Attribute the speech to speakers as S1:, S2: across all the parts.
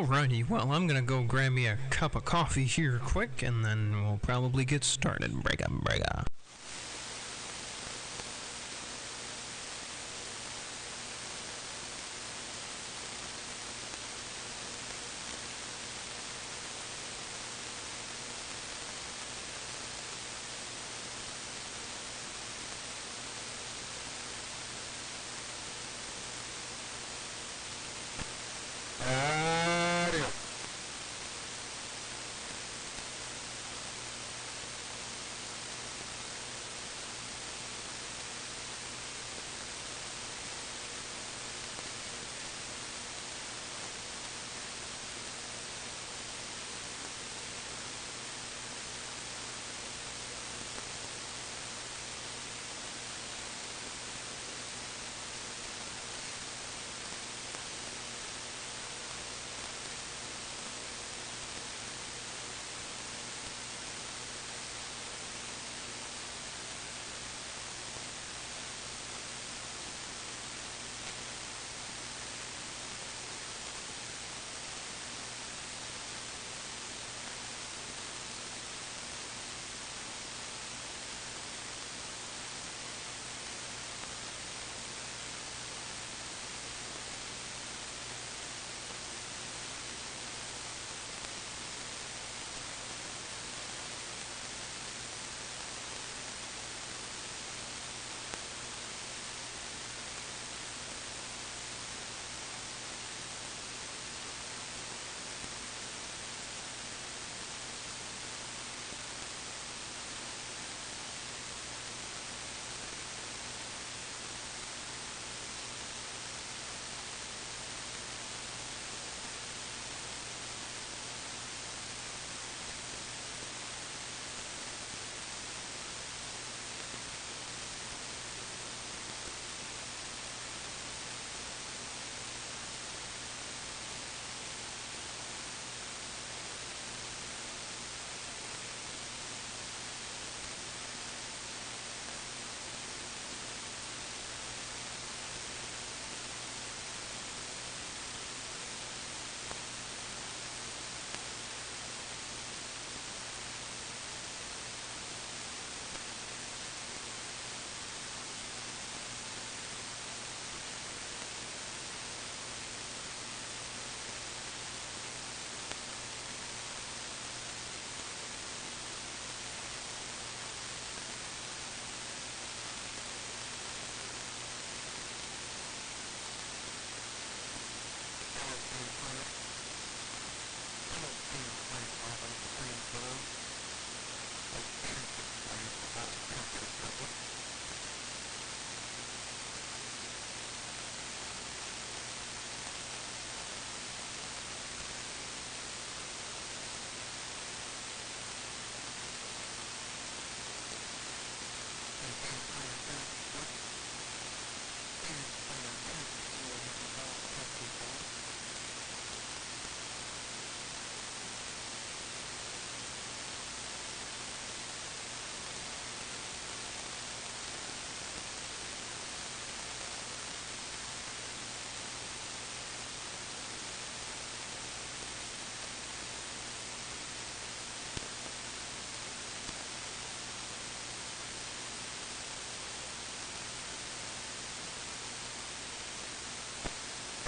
S1: Alrighty, well, I'm gonna go grab me a cup of coffee here quick, and then we'll probably get started. Brega, brega.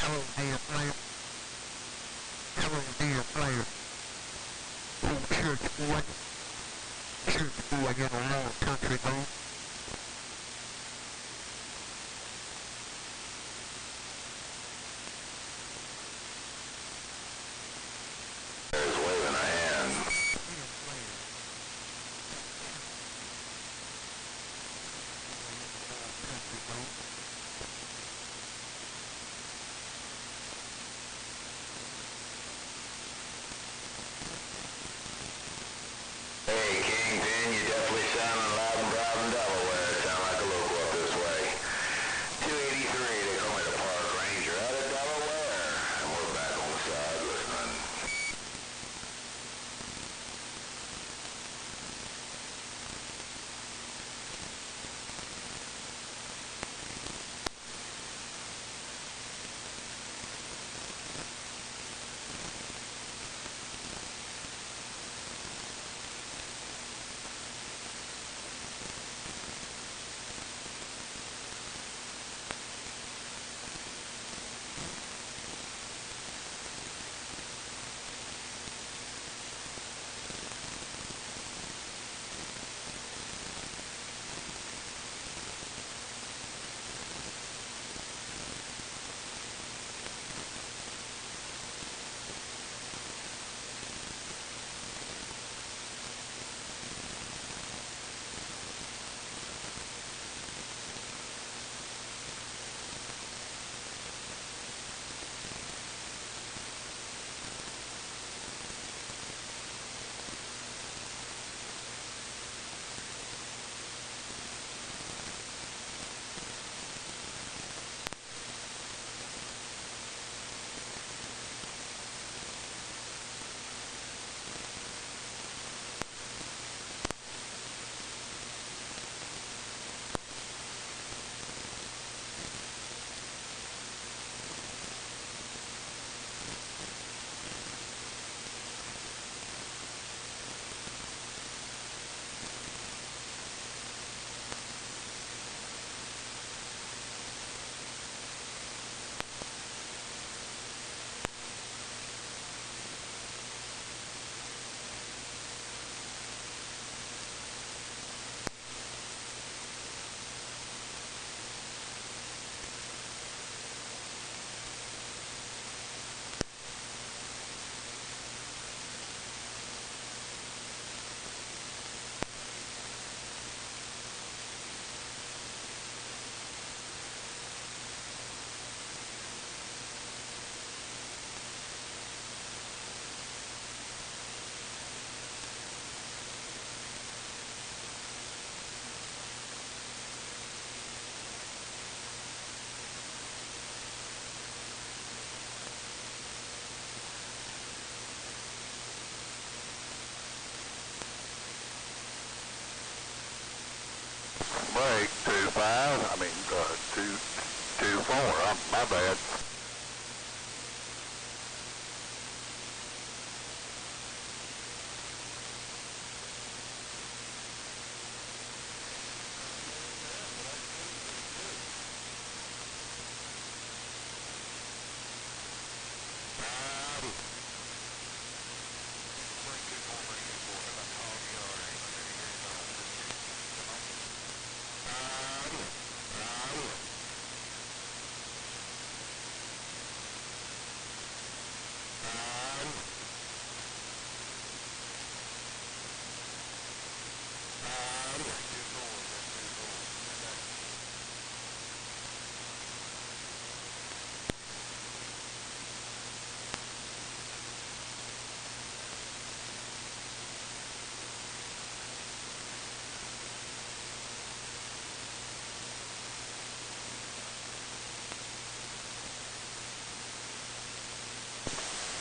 S2: Hello, dear player. Hello, dear player. Oh, church boy. Church boy in a long country road.
S3: Waving a hand.
S2: Dear player. Country road.
S3: Hey, Kingpin, you definitely sounding loud and proud and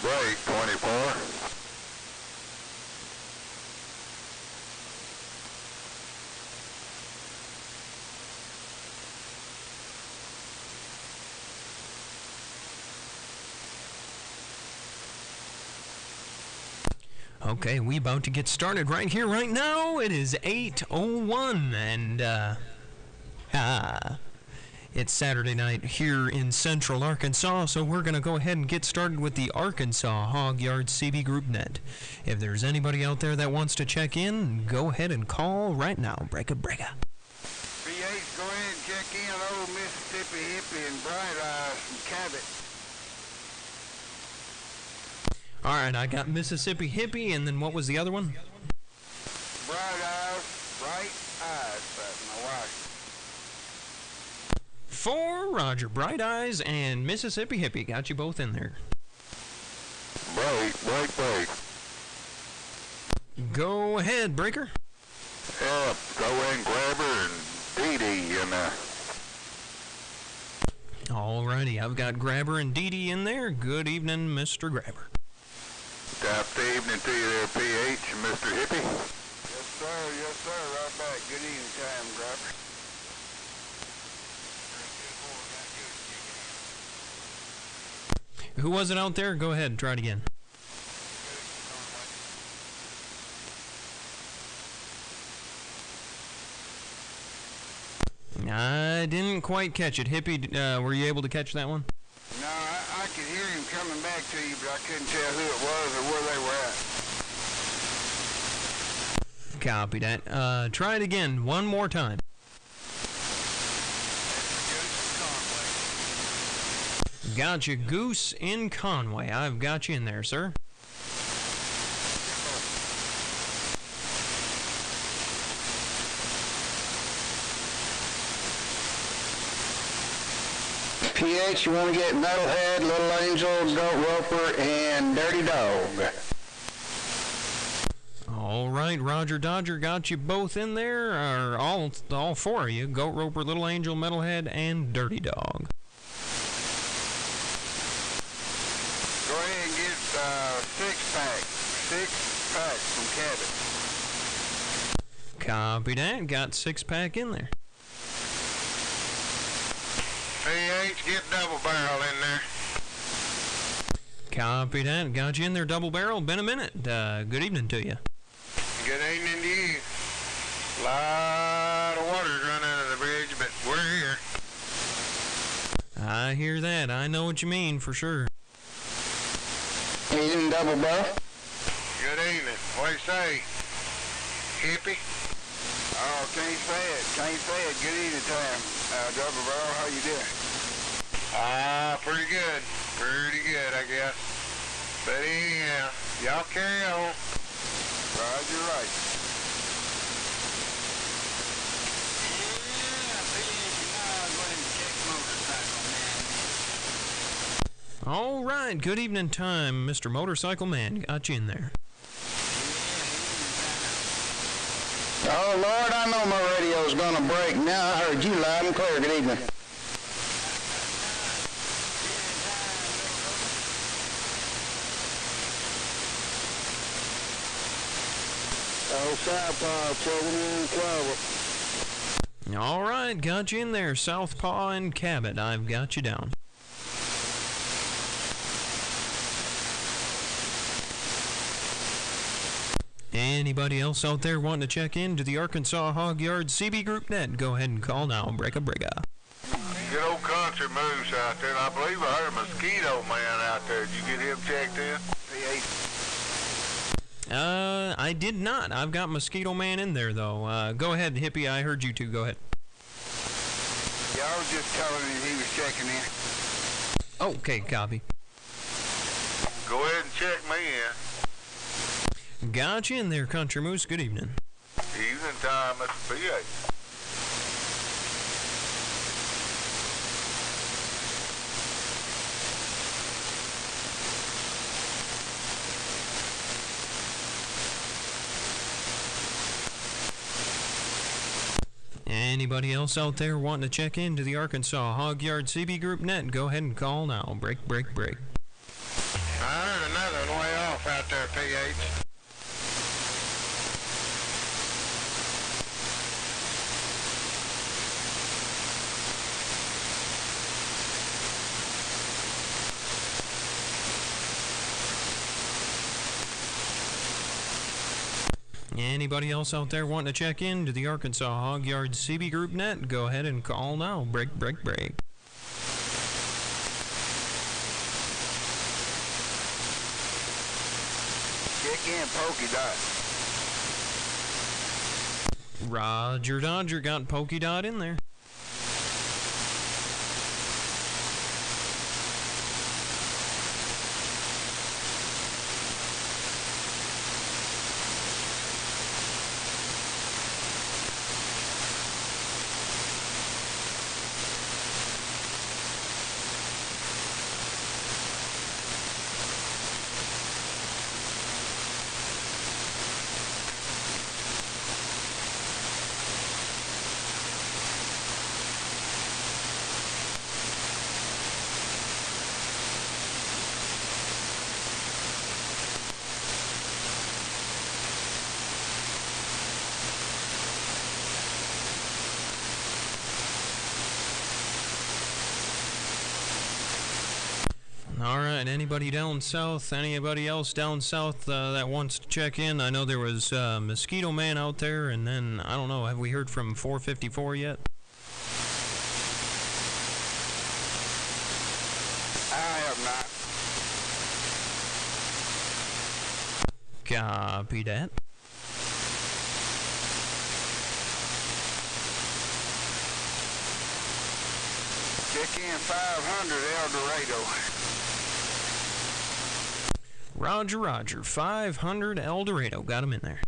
S2: break, 24.
S1: Okay, we about to get started right here, right now. It is 8:01, and it's Saturday night here in Central Arkansas, so we're going to go ahead and get started with the Arkansas Hog Yard CB Group Net. If there's anybody out there that wants to check in, go ahead and call right now. Breaka.
S2: PH, go ahead and check in old Mississippi Hippie and Bright Eyes from Cabot.
S1: All right, I got Mississippi Hippie, and then what was the other one?
S2: Bright Eyes, that's my wife.
S1: 4, Roger, Bright Eyes, and Mississippi Hippie. Got you both in there.
S2: Break.
S1: Go ahead, Breaker.
S2: Yeah, go in, Grabber and Dee Dee in there.
S1: Alrighty, I've got Grabber and Dee Dee in there. Good evening, Mr. Grabber.
S2: Top evening to you there, PH and Mr. Hippie. Yes, sir, right back. Good evening time, Grabber.
S1: Who was it out there? Go ahead, try it again. I didn't quite catch it. Hippie, were you able to catch that one?
S2: No, I could hear him coming back to you, but I couldn't tell who it was or where they were at.
S1: Copy that. Try it again, one more time. Got you, Goose in Conway. I've got you in there, sir.
S2: PH, you want to get Metalhead, Little Angel, Goat Roper, and Dirty Dog.
S1: All right, Roger Dodger, got you both in there. Or all 4 of you. Goat Roper, Little Angel, Metalhead, and Dirty Dog.
S2: Go ahead and get 6-pack. 6 packs from Cabot.
S1: Copy that. Got 6-pack in there.
S2: PH, get double barrel in there.
S1: Copy that. Got you in there, double barrel. Been a minute. Good evening to you.
S2: Good evening to you. Lot of water's run under the bridge, but we're here.
S1: I hear that. I know what you mean, for sure.
S2: Evening, double barrel. Good evening. What do you say? Hippie? Oh, can't say it. Good evening time. Double barrel, how you doing? Pretty good, I guess. But anyhow, y'all carry on. Roger, right.
S1: All right. Good evening time, Mr. Motorcycle Man. Got you in there.
S2: Oh, Lord, I know my radio's gonna break now. I heard you loud and clear. Good evening. Oh, Southpaw, Clover.
S1: All right. Got you in there, Southpaw and Cabot. I've got you down. Anybody else out there wanting to check in to the Arkansas Hog Yard CB Group Net? Go ahead and call now. Breaka.
S2: Good old country moose out there, and I believe I heard a mosquito man out there. Did you get him checked in?
S1: I did not. I've got Mosquito Man in there, though. Go ahead, Hippie. I heard you two. Go ahead.
S2: Yeah, I was just telling him he was checking in.
S1: Okay, copy.
S2: Go ahead and check me in.
S1: Got you in there, Country Moose. Good evening.
S2: Evening time, Mr. PA.
S1: Anybody else out there wanting to check into the Arkansas Hog Yard CB Group Net? Go ahead and call now. Break.
S2: I heard a gates.
S1: Anybody else out there wanting to check in to the Arkansas Hog Yard CB Group Net? Go ahead and call now. Break.
S2: Check in, Pokey Dot.
S1: Roger Dodger got Pokey Dot in there. All right, anybody down south, anybody else down south that wants to check in? I know there was Mosquito Man out there, and then, I don't know, have we heard from 454 yet?
S2: I have not.
S1: Copy that.
S2: Check in 500 El Dorado.
S1: Roger. 500 El Dorado. Got him in there.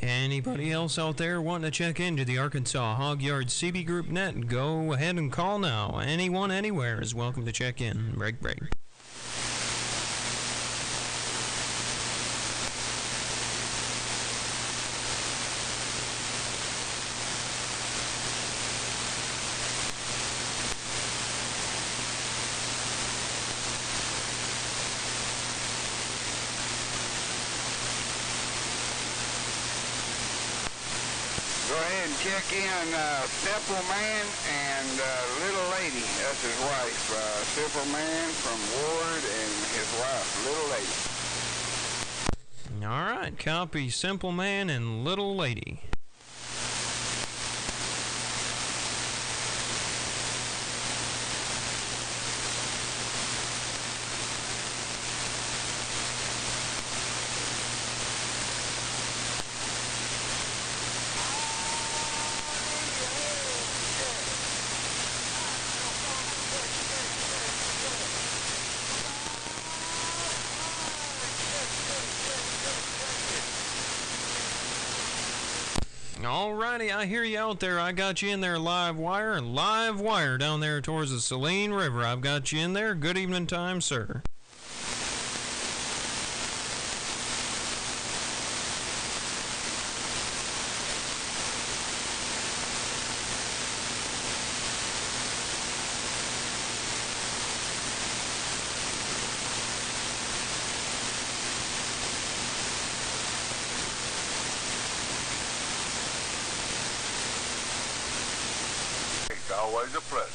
S1: Anybody else out there wanting to check into the Arkansas Hog Yard CB Group Net? Go ahead and call now. Anyone, anywhere is welcome to check in. Break.
S2: Go ahead and check in Simple Man and Little Lady. That's his wife. Simple Man from Ward and his wife, Little Lady.
S1: All right, copy Simple Man and Little Lady. Alrighty, I hear you out there. I got you in there, live wire down there towards the Saline River. I've got you in there. Good evening time, sir.
S2: Always a pleasure.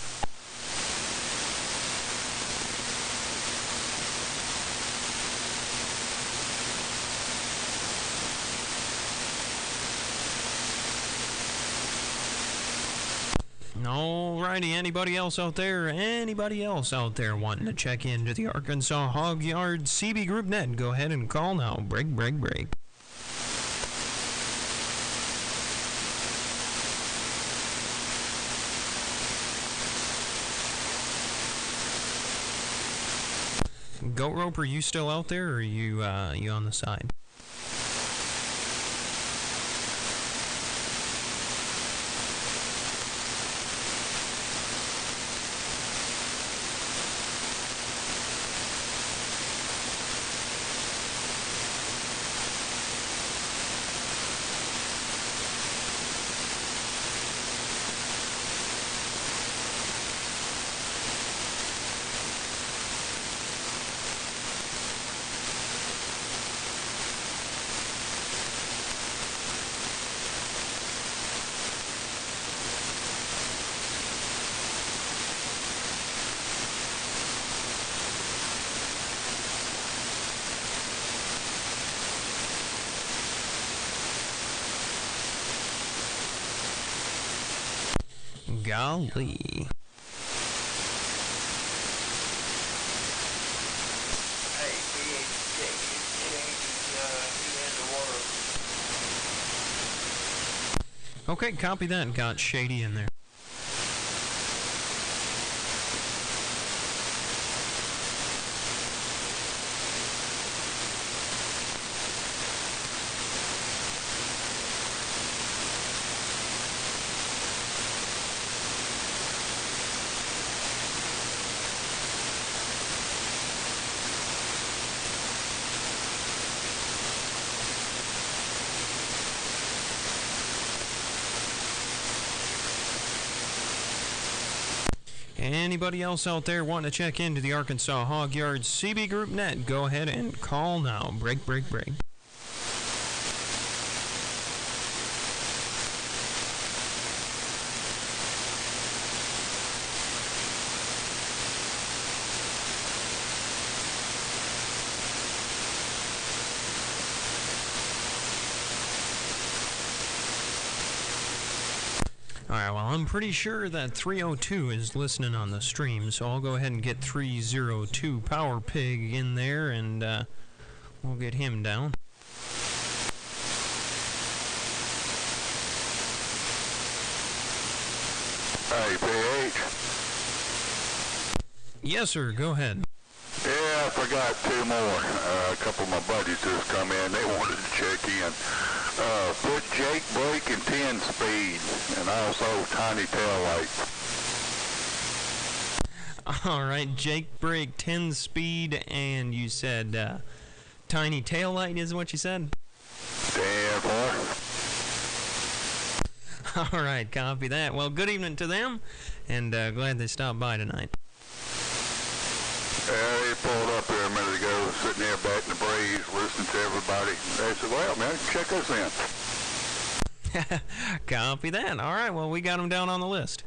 S1: Alrighty, anybody else out there? Anybody else out there wanting to check into the Arkansas Hog Yard CB Group Net? Go ahead and call now. Break. Goat rope, are you still out there, or are you on the side? Golly.
S2: Hey, he in the water.
S1: Okay, copy that. Got Shady in there. Anybody else out there wanting to check into the Arkansas Hog Yard CB Group Net, go ahead and call now. Break, break, break. Alright, well, I'm pretty sure that 302 is listening on the stream, so I'll go ahead and get 302 Power Pig in there, and we'll get him down.
S2: Hey, PH.
S1: Yes, sir, go ahead.
S2: Yeah, I forgot two more. A couple of my buddies just come in. They wanted to check in. Put Jake brake and 10 speed, and also tiny tail light.
S1: Alright, Jake brake, 10 speed, and you said tiny tail light is what you said?
S2: 10-4.
S1: Alright, copy that. Well, good evening to them, and glad they stopped by tonight.
S2: They pulled up here a minute ago, sitting there batting the breeze, listening to everybody. They said, well, man, check us in.
S1: Copy that. All right, well, we got them down on the list.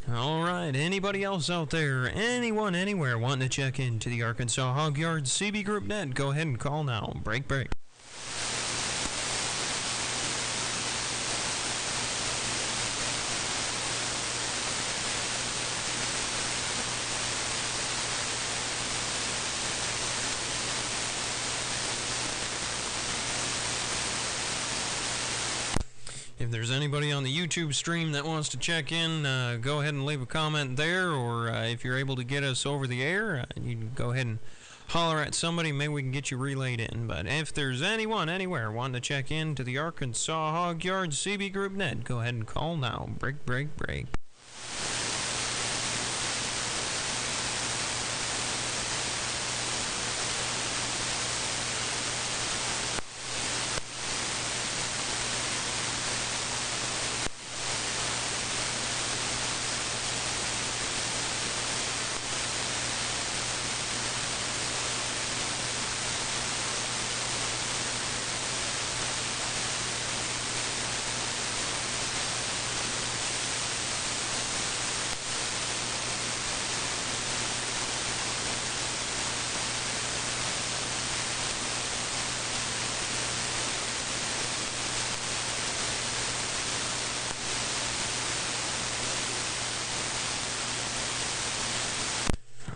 S1: All right, anybody else out there, anyone, anywhere wanting to check into the Arkansas Hog Yard CB Group Net, go ahead and call now. Break, break. If there's anybody on the YouTube stream that wants to check in, go ahead and leave a comment there, or if you're able to get us over the air, you can go ahead and holler at somebody, maybe we can get you relayed in. But if there's anyone, anywhere, wanting to check in to the Arkansas Hog Yard CB Group Net, go ahead and call now. Break, break, break.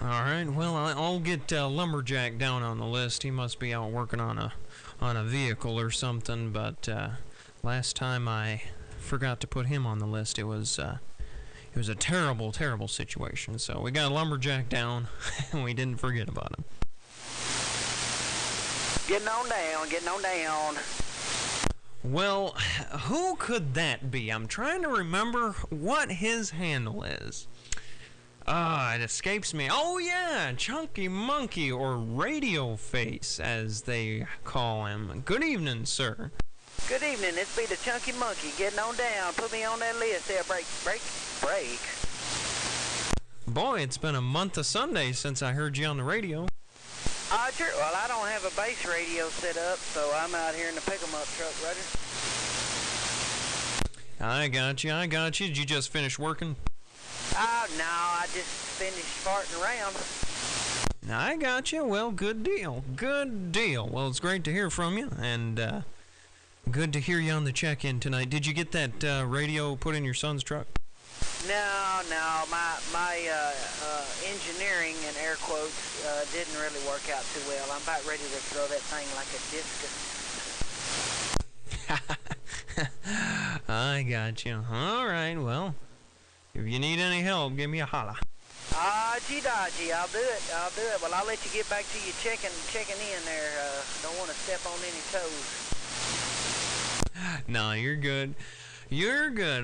S1: All right. Well, I'll get Lumberjack down on the list. He must be out working on a vehicle or something. But last time I forgot to put him on the list. It was a terrible, terrible situation. So we got Lumberjack down, and we didn't forget about him.
S3: Getting on down, getting on down.
S1: Well, who could that be? I'm trying to remember what his handle is. It escapes me. Oh, yeah, Chunky Monkey, or Radio Face, as they call him. Good evening, sir.
S3: Good evening. This be the Chunky Monkey. Getting on down. Put me on that list there. Break.
S1: Boy, it's been a month of Sundays since I heard you on the radio.
S3: Sure. Well, I don't have a base radio set up, so I'm out here in the pick-em-up truck, Roger.
S1: I got you. Did you just finish working?
S3: No, I just finished farting around.
S1: I got you. Well, good deal. Well, it's great to hear from you, and good to hear you on the check-in tonight. Did you get that radio put in your son's truck?
S3: No, my engineering, in air quotes, didn't really work out too well. I'm about ready to throw that thing like a discus.
S1: I got you. All right, well, if you need any help, give me a holla.
S3: Dodgy, I'll do it. Well, I'll let you get back to your checking in there. Don't want to step on any toes.
S1: No, you're good.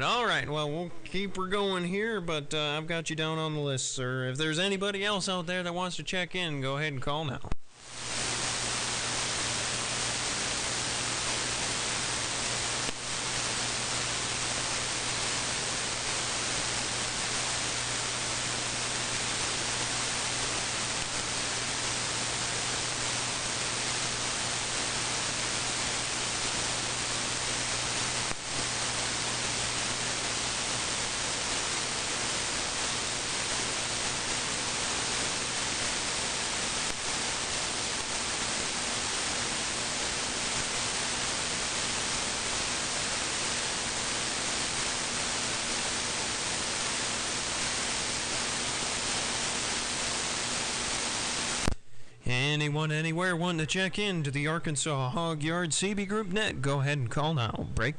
S1: All right, well, we'll keep her going here, but I've got you down on the list, sir. If there's anybody else out there that wants to check in, go ahead and call now. Anyone, anywhere wanting to check in to the Arkansas Hog Yard CB Group Net, go ahead and call now. Break.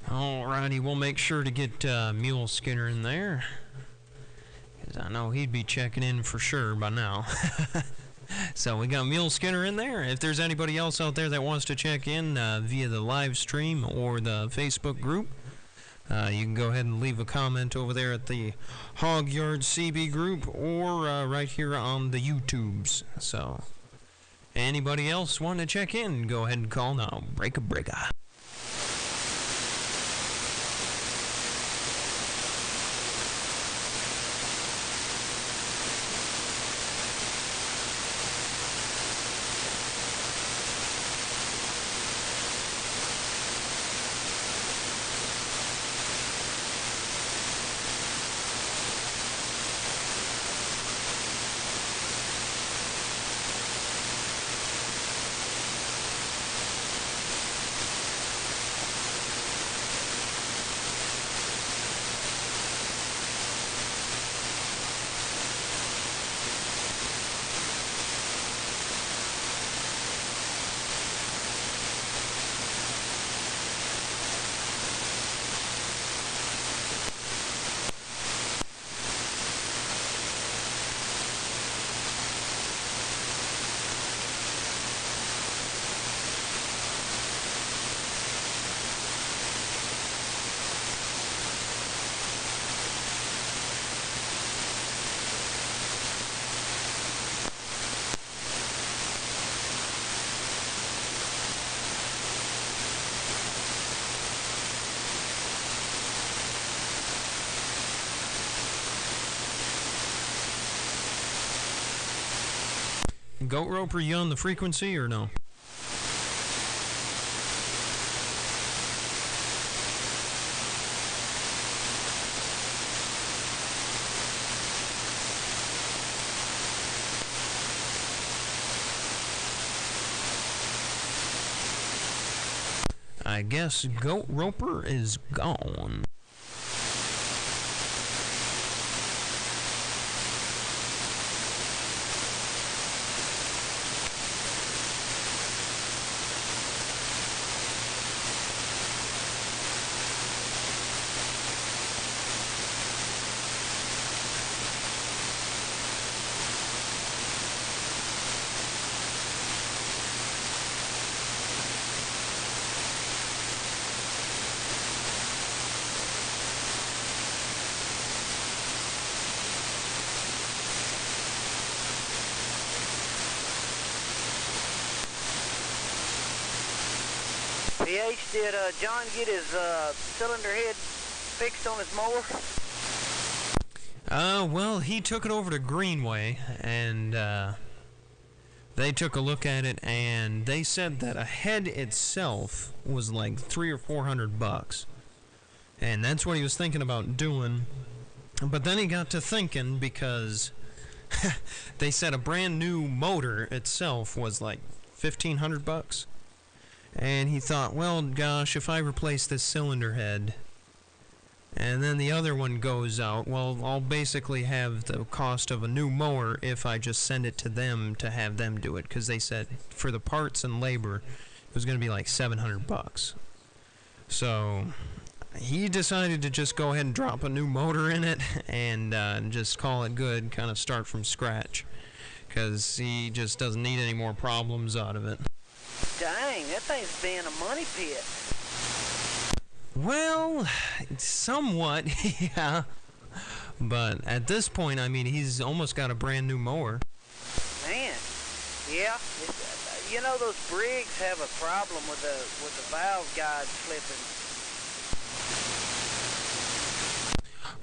S1: Alrighty, we'll make sure to get Mule Skinner in there, because I know he'd be checking in for sure by now. So we got Mule Skinner in there. If there's anybody else out there that wants to check in via the live stream or the Facebook group, you can go ahead and leave a comment over there at the Hog Yard CB group or right here on the YouTubes. So anybody else want to check in, go ahead and call now. Break a. Goat rope, are you on the frequency or no? I guess Goat Roper is gone.
S3: PH, did John get his cylinder head fixed on his mower?
S1: Well, he took it over to Greenway, and they took a look at it, and they said that a head itself was like $300 or $400, and that's what he was thinking about doing. But then he got to thinking, because they said a brand new motor itself was like $1,500. And he thought, well, gosh, if I replace this cylinder head and then the other one goes out, well, I'll basically have the cost of a new mower if I just send it to them to have them do it. Because they said for the parts and labor, it was going to be like $700. So he decided to just go ahead and drop a new motor in it and just call it good, kind of start from scratch. Because he just doesn't need any more problems out of it.
S3: Dang, that thing's being a money pit.
S1: Well, somewhat, yeah. But at this point, I mean, he's almost got a brand new mower.
S3: Man, yeah. You know, those Briggs have a problem with the valve guides flipping.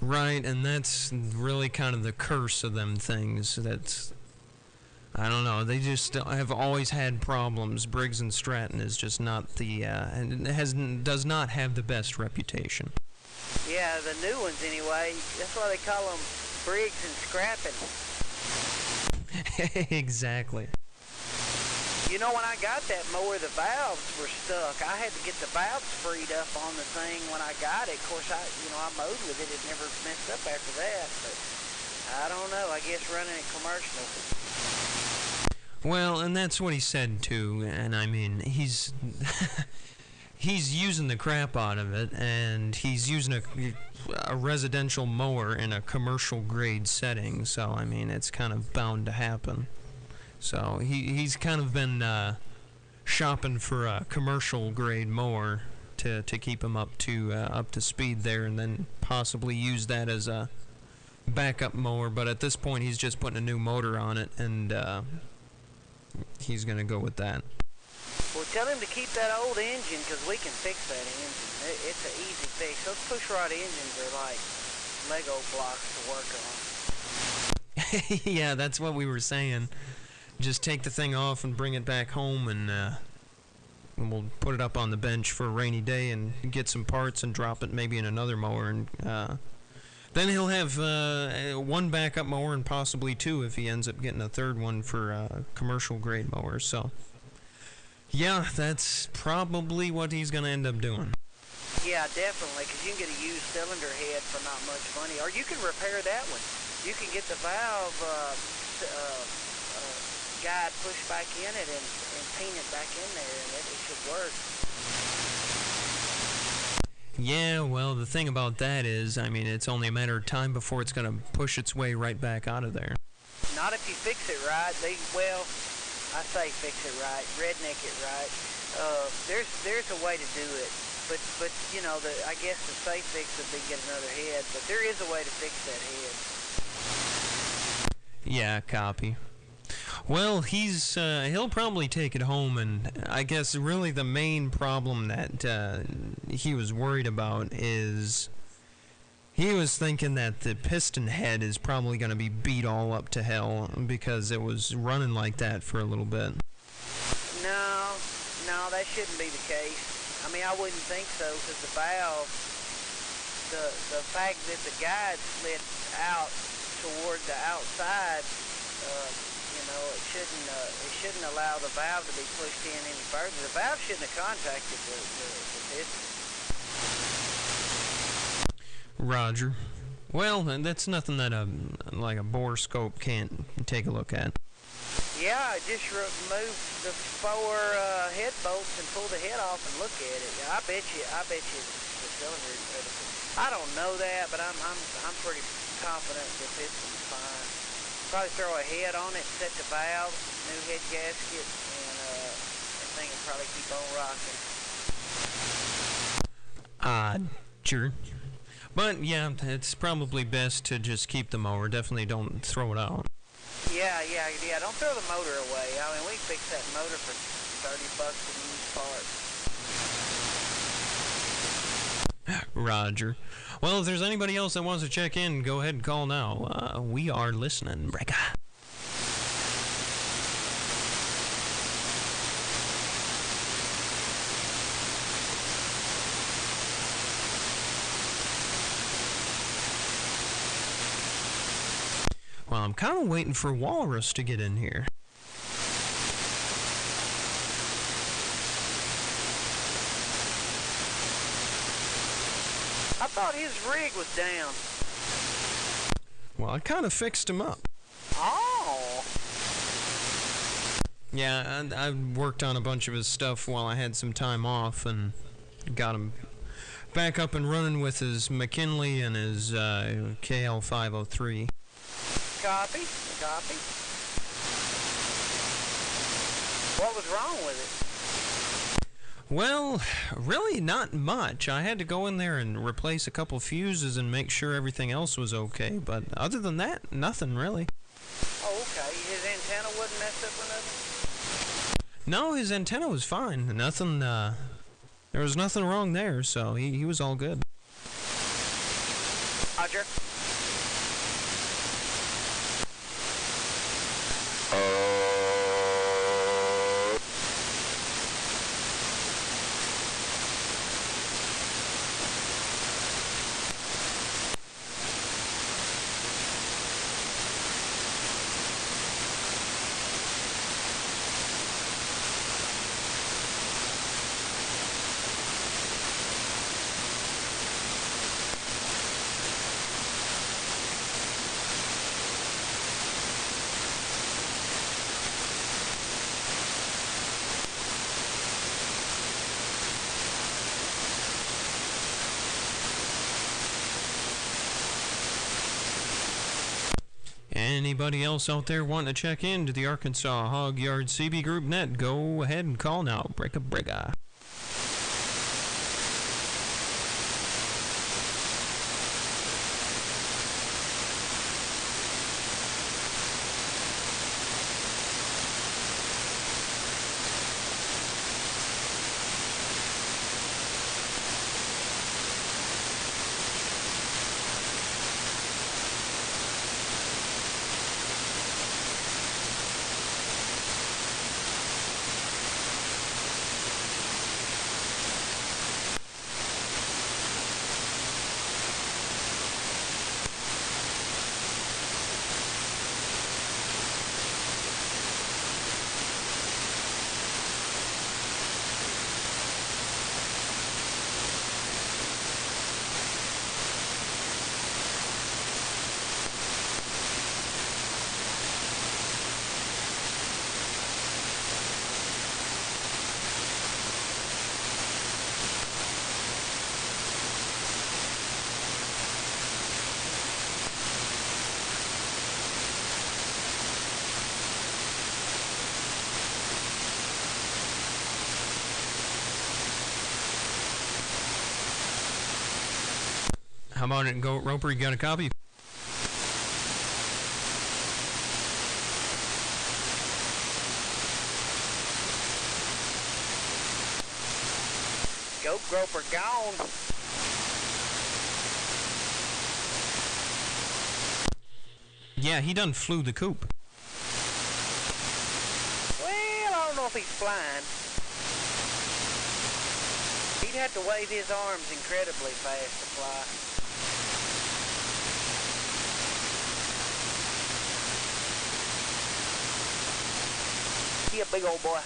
S1: Right, and that's really kind of the curse of them things. That's, I don't know, they just have always had problems. Briggs and Stratton is just not the, does not have the best reputation.
S3: Yeah, the new ones anyway. That's why they call them Briggs and Scrapping.
S1: Exactly.
S3: You know, when I got that mower, the valves were stuck. I had to get the valves freed up on the thing when I got it. Of course, I mowed with it. It never messed up after that. But I don't know. I guess running it commercial.
S1: Well, and that's what he said too. And I mean, he's he's using the crap out of it, and he's using a residential mower in a commercial grade setting. So I mean, it's kind of bound to happen. So he's kind of been shopping for a commercial grade mower to keep him up to speed there, and then possibly use that as a backup mower. But at this point, he's just putting a new motor on it, and he's gonna go with that.
S3: Well, tell him to keep that old engine, because we can fix that engine. It's an easy fix. Those pushrod engines are like Lego blocks to work on.
S1: Yeah, that's what we were saying. Just take the thing off and bring it back home, and we'll put it up on the bench for a rainy day and get some parts and drop it maybe in another mower. And then he'll have one backup mower and possibly two if he ends up getting a third one for commercial grade mowers. So, yeah, that's probably what he's going to end up doing.
S3: Yeah, definitely, because you can get a used cylinder head for not much money. Or you can repair that one. You can get the valve guide pushed back in it and paint it back in there, and it should work.
S1: Yeah, well, the thing about that is, I mean, it's only a matter of time before it's going to push its way right back out of there.
S3: Not if you fix it right. I say fix it right, redneck it right. There's a way to do it, but you know, I guess the safe fix would be get another head, but there is a way to fix that head.
S1: Yeah, copy. Well, he'll probably take it home, and I guess really the main problem that he was worried about is He was thinking that the piston head is probably going to be beat all up to hell because it was running like that for a little bit.
S3: No, that shouldn't be the case. I mean, I wouldn't think so, because the valve, the fact that the guide slid out toward the outside, it shouldn't allow the valve to be pushed in any further. The valve shouldn't have contacted the piston.
S1: Roger. Well, that's nothing that like a bore scope can't take a look at.
S3: Yeah, I just removed the 4 head bolts and pulled the head off and look at it. I bet you the cylinder. I don't know that, but I'm pretty confident the piston's fine. Probably throw a head on it, set the valve, new head gasket, and everything will probably keep on rocking.
S1: Sure. But yeah, it's probably best to just keep the mower. Definitely don't throw it out.
S3: Yeah. Don't throw the motor away. I mean, we can fix that motor for $30 in used parts.
S1: Roger. Well, if there's anybody else that wants to check in, go ahead and call now. We are listening, Breaker. Well, I'm kind of waiting for Walrus to get in here.
S3: I thought his rig was down.
S1: Well, I kind of fixed him up.
S3: Oh.
S1: Yeah, I worked on a bunch of his stuff while I had some time off and got him back up and running with his McKinley and his KL503.
S3: Copy. What was wrong with it?
S1: Well, really not much. I had to go in there and replace a couple fuses and make sure everything else was okay, but other than that, nothing really.
S3: Oh, okay. His antenna wasn't messed up or nothing?
S1: No, his antenna was fine. Nothing, there was nothing wrong there, so he was all good.
S3: Roger.
S1: Anybody else out there wanting to check in to the Arkansas Hog Yard CB Group Net, go ahead and call now. Breaka. How about it, Goat Roper? You got a copy?
S3: Goat Groper gone.
S1: Yeah, he done flew the coop.
S3: Well, I don't know if he's flying. He'd have to wave his arms incredibly fast to fly. He a big old boy.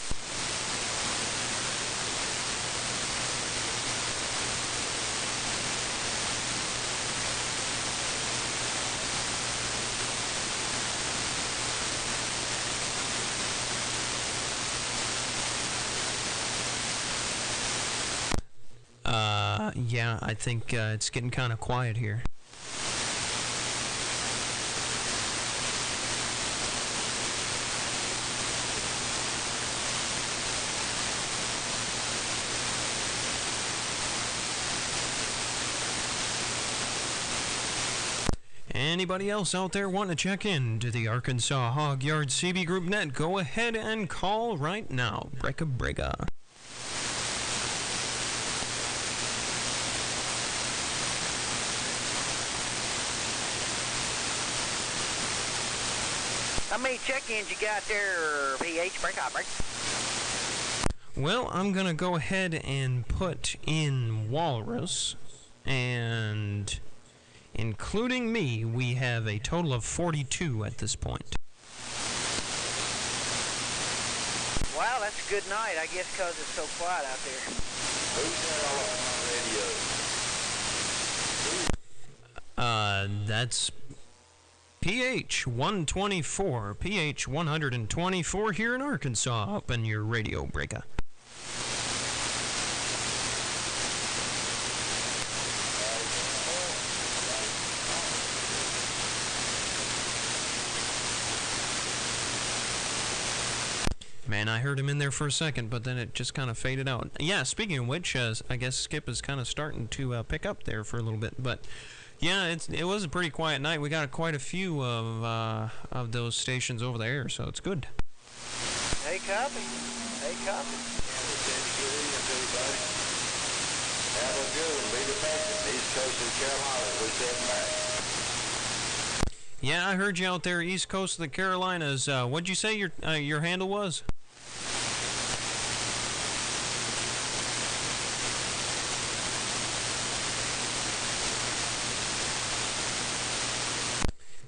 S1: Yeah, I think it's getting kind of quiet here. Anybody else out there wanting to check in to the Arkansas Hog Yard CB Group Net, go ahead and call right now. Breaka breaka.
S3: How many check-ins you got there, PH? Break.
S1: Well, I'm going to go ahead and put in Walrus, and including me, we have a total of 42 at this point.
S3: Wow, that's a good night, I guess, because it's so quiet out there.
S2: Who's that all on my radio?
S1: That's PH 124, PH 124 here in Arkansas, up in your radio breaker. Man, I heard him in there for a second, but then it just kind of faded out. Yeah, speaking of which, I guess Skip is kind of starting to pick up there for a little bit, but yeah, it was a pretty quiet night. We got quite a few of those stations over the air, so it's good.
S3: Hey, copy. Hey, copy.
S2: Have a good one. Be the best. East Coast of the Carolinas. We said back.
S1: Yeah, I heard you out there, East Coast of the Carolinas. What'd you say your handle was?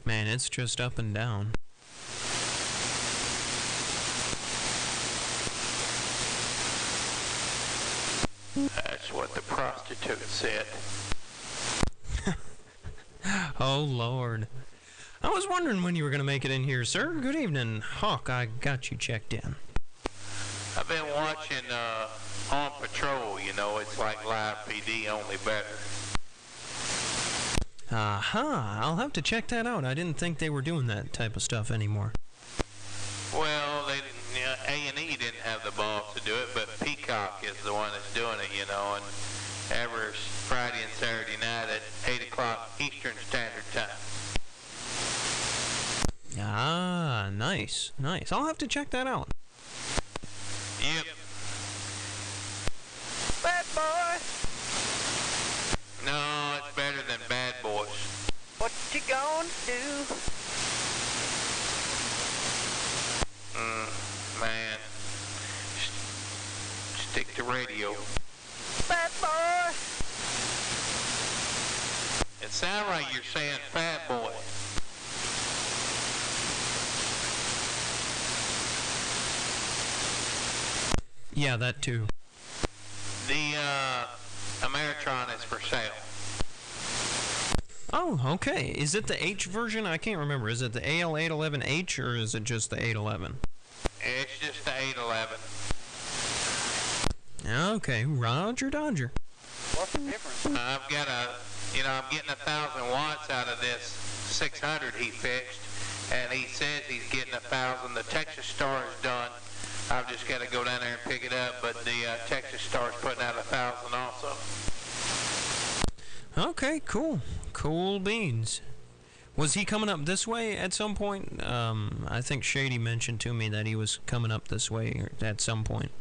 S1: Man, it's just up and down.
S4: That's what the prostitute said.
S1: Oh, Lord. I was wondering when you were going to make it in here, sir. Good evening. Hawk, I got you checked in.
S4: I've been watching On Patrol, you know, it's like live PD, only better.
S1: Aha, I'll have to check that out. I didn't think they were doing that type of stuff anymore.
S4: Well, A&E didn't have the balls to do it, but Peacock is the one that's doing it, you know, and every Friday and Saturday night at 8 o'clock Eastern Standard Time.
S1: Ah, nice, nice. I'll have to check that out.
S4: Yep.
S3: Bad boy.
S4: No, it's better than Bad Boys.
S3: What you gonna do?
S4: Man. Stick to radio.
S3: Bad boy.
S4: It sounds like you're saying Fat Boy.
S1: Yeah, that too.
S4: The Ameritron is for sale.
S1: Oh, okay. Is it the H version? I can't remember. Is it the AL811H or is it just the 811?
S4: It's just the 811.
S1: Okay, Roger Dodger.
S3: What's the difference?
S4: I'm getting 1,000 watts out of this 600 he fixed, and he says he's getting 1,000. The Texas Star is done. I've just got to go down there and pick it up, but the Texas Star is putting out 1,000 also.
S1: Okay, cool. Cool beans. Was he coming up this way at some point? I think Shady mentioned to me that he was coming up this way at some point.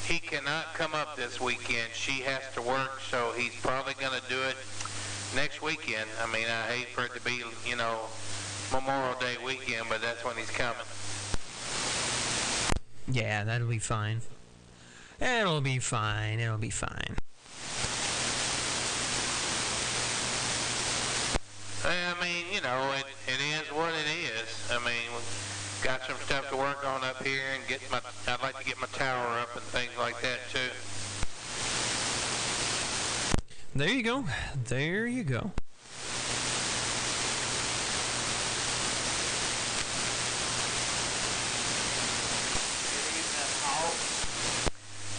S4: He cannot come up this weekend. She has to work, so he's probably going to do it next weekend. I mean, I hate for it to be, Memorial Day weekend, but that's when he's coming.
S1: Yeah, that'll be fine. It'll be fine. It'll be fine.
S4: I mean, you know, it is what it is. I mean, we've got some stuff to work on up here, and I'd like to get my tower up and things like that too.
S1: There you go. There you go.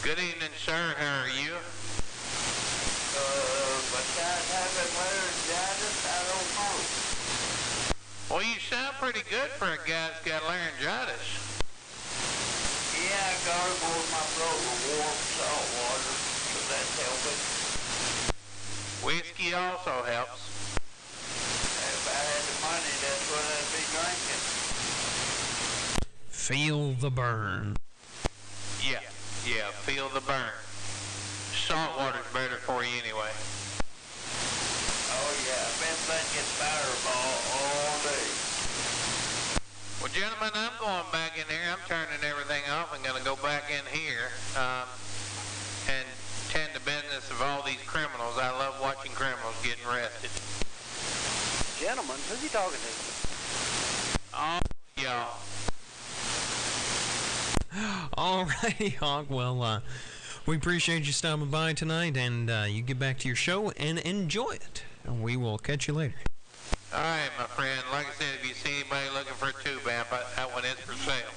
S4: Good evening, sir. How are you?
S2: Besides having laryngitis, I don't know.
S4: Well, you sound pretty good for a guy that's got laryngitis.
S2: Yeah, I gargle my throat with warm salt water, so that's helping.
S4: Whiskey also helps.
S2: If I had the money, that's what I'd be drinking.
S1: Feel the burn.
S4: Yeah, feel the burn. Salt water's better for you anyway.
S2: Oh yeah, I've been thinking Fireball all day.
S4: Well, gentlemen, I'm going back in there. I'm turning everything off. I'm going to go back in here and tend to business of all these criminals. I love watching criminals getting arrested.
S3: Gentlemen, who's he talking to?
S4: Oh, y'all.
S1: Alrighty, Hawg. Well, we appreciate you stopping by tonight, and you get back to your show and enjoy it. And we will catch you later.
S4: All right, my friend. Like I said, if you see anybody looking for a tube amp, that one is for sale.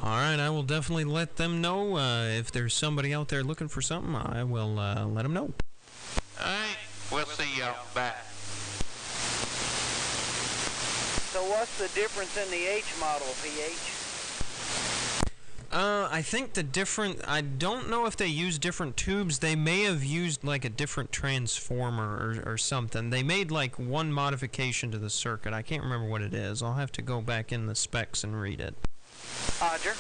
S1: Alright, I will definitely let them know. If there's somebody out there looking for something, I will let them know.
S4: All right. We'll see y'all. Bye.
S3: So what's the difference in the H model, PH?
S1: I think I don't know if they use different tubes. They may have used like a different transformer or something. They made like one modification to the circuit. I can't remember what it is. I'll have to go back in the specs and read it.
S3: Roger.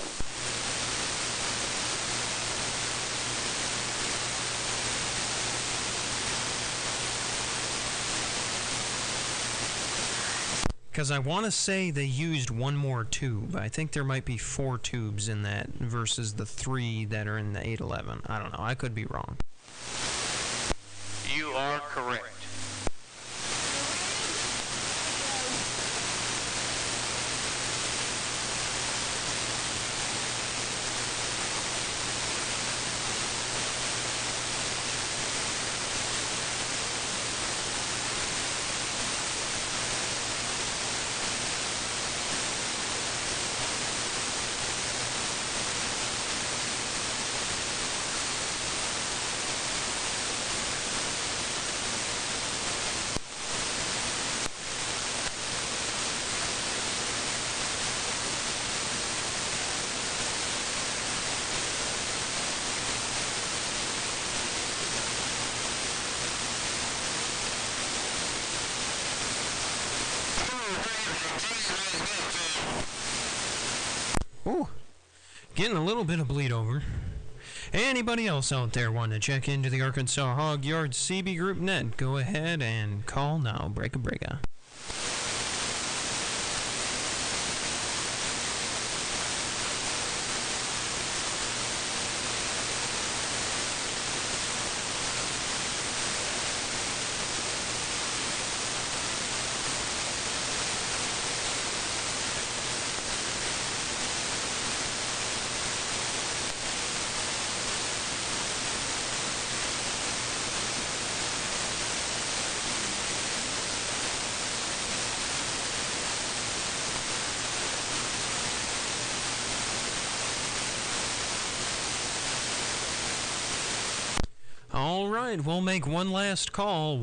S1: Because I want to say they used one more tube. I think there might be 4 tubes in that versus the 3 that are in the 811. I don't know. I could be wrong.
S4: You are correct.
S1: Ooh, getting a little bit of bleed over. Anybody else out there wanting to check into the Arkansas Hog Yard CB Group Net, go ahead and call now. Breaka breaka. All right, we'll make one last call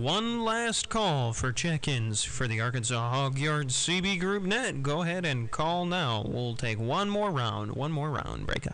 S1: for check-ins for the Arkansas Hog Yard CB Group Net. Go ahead and call now. We'll take one more round, Breaka.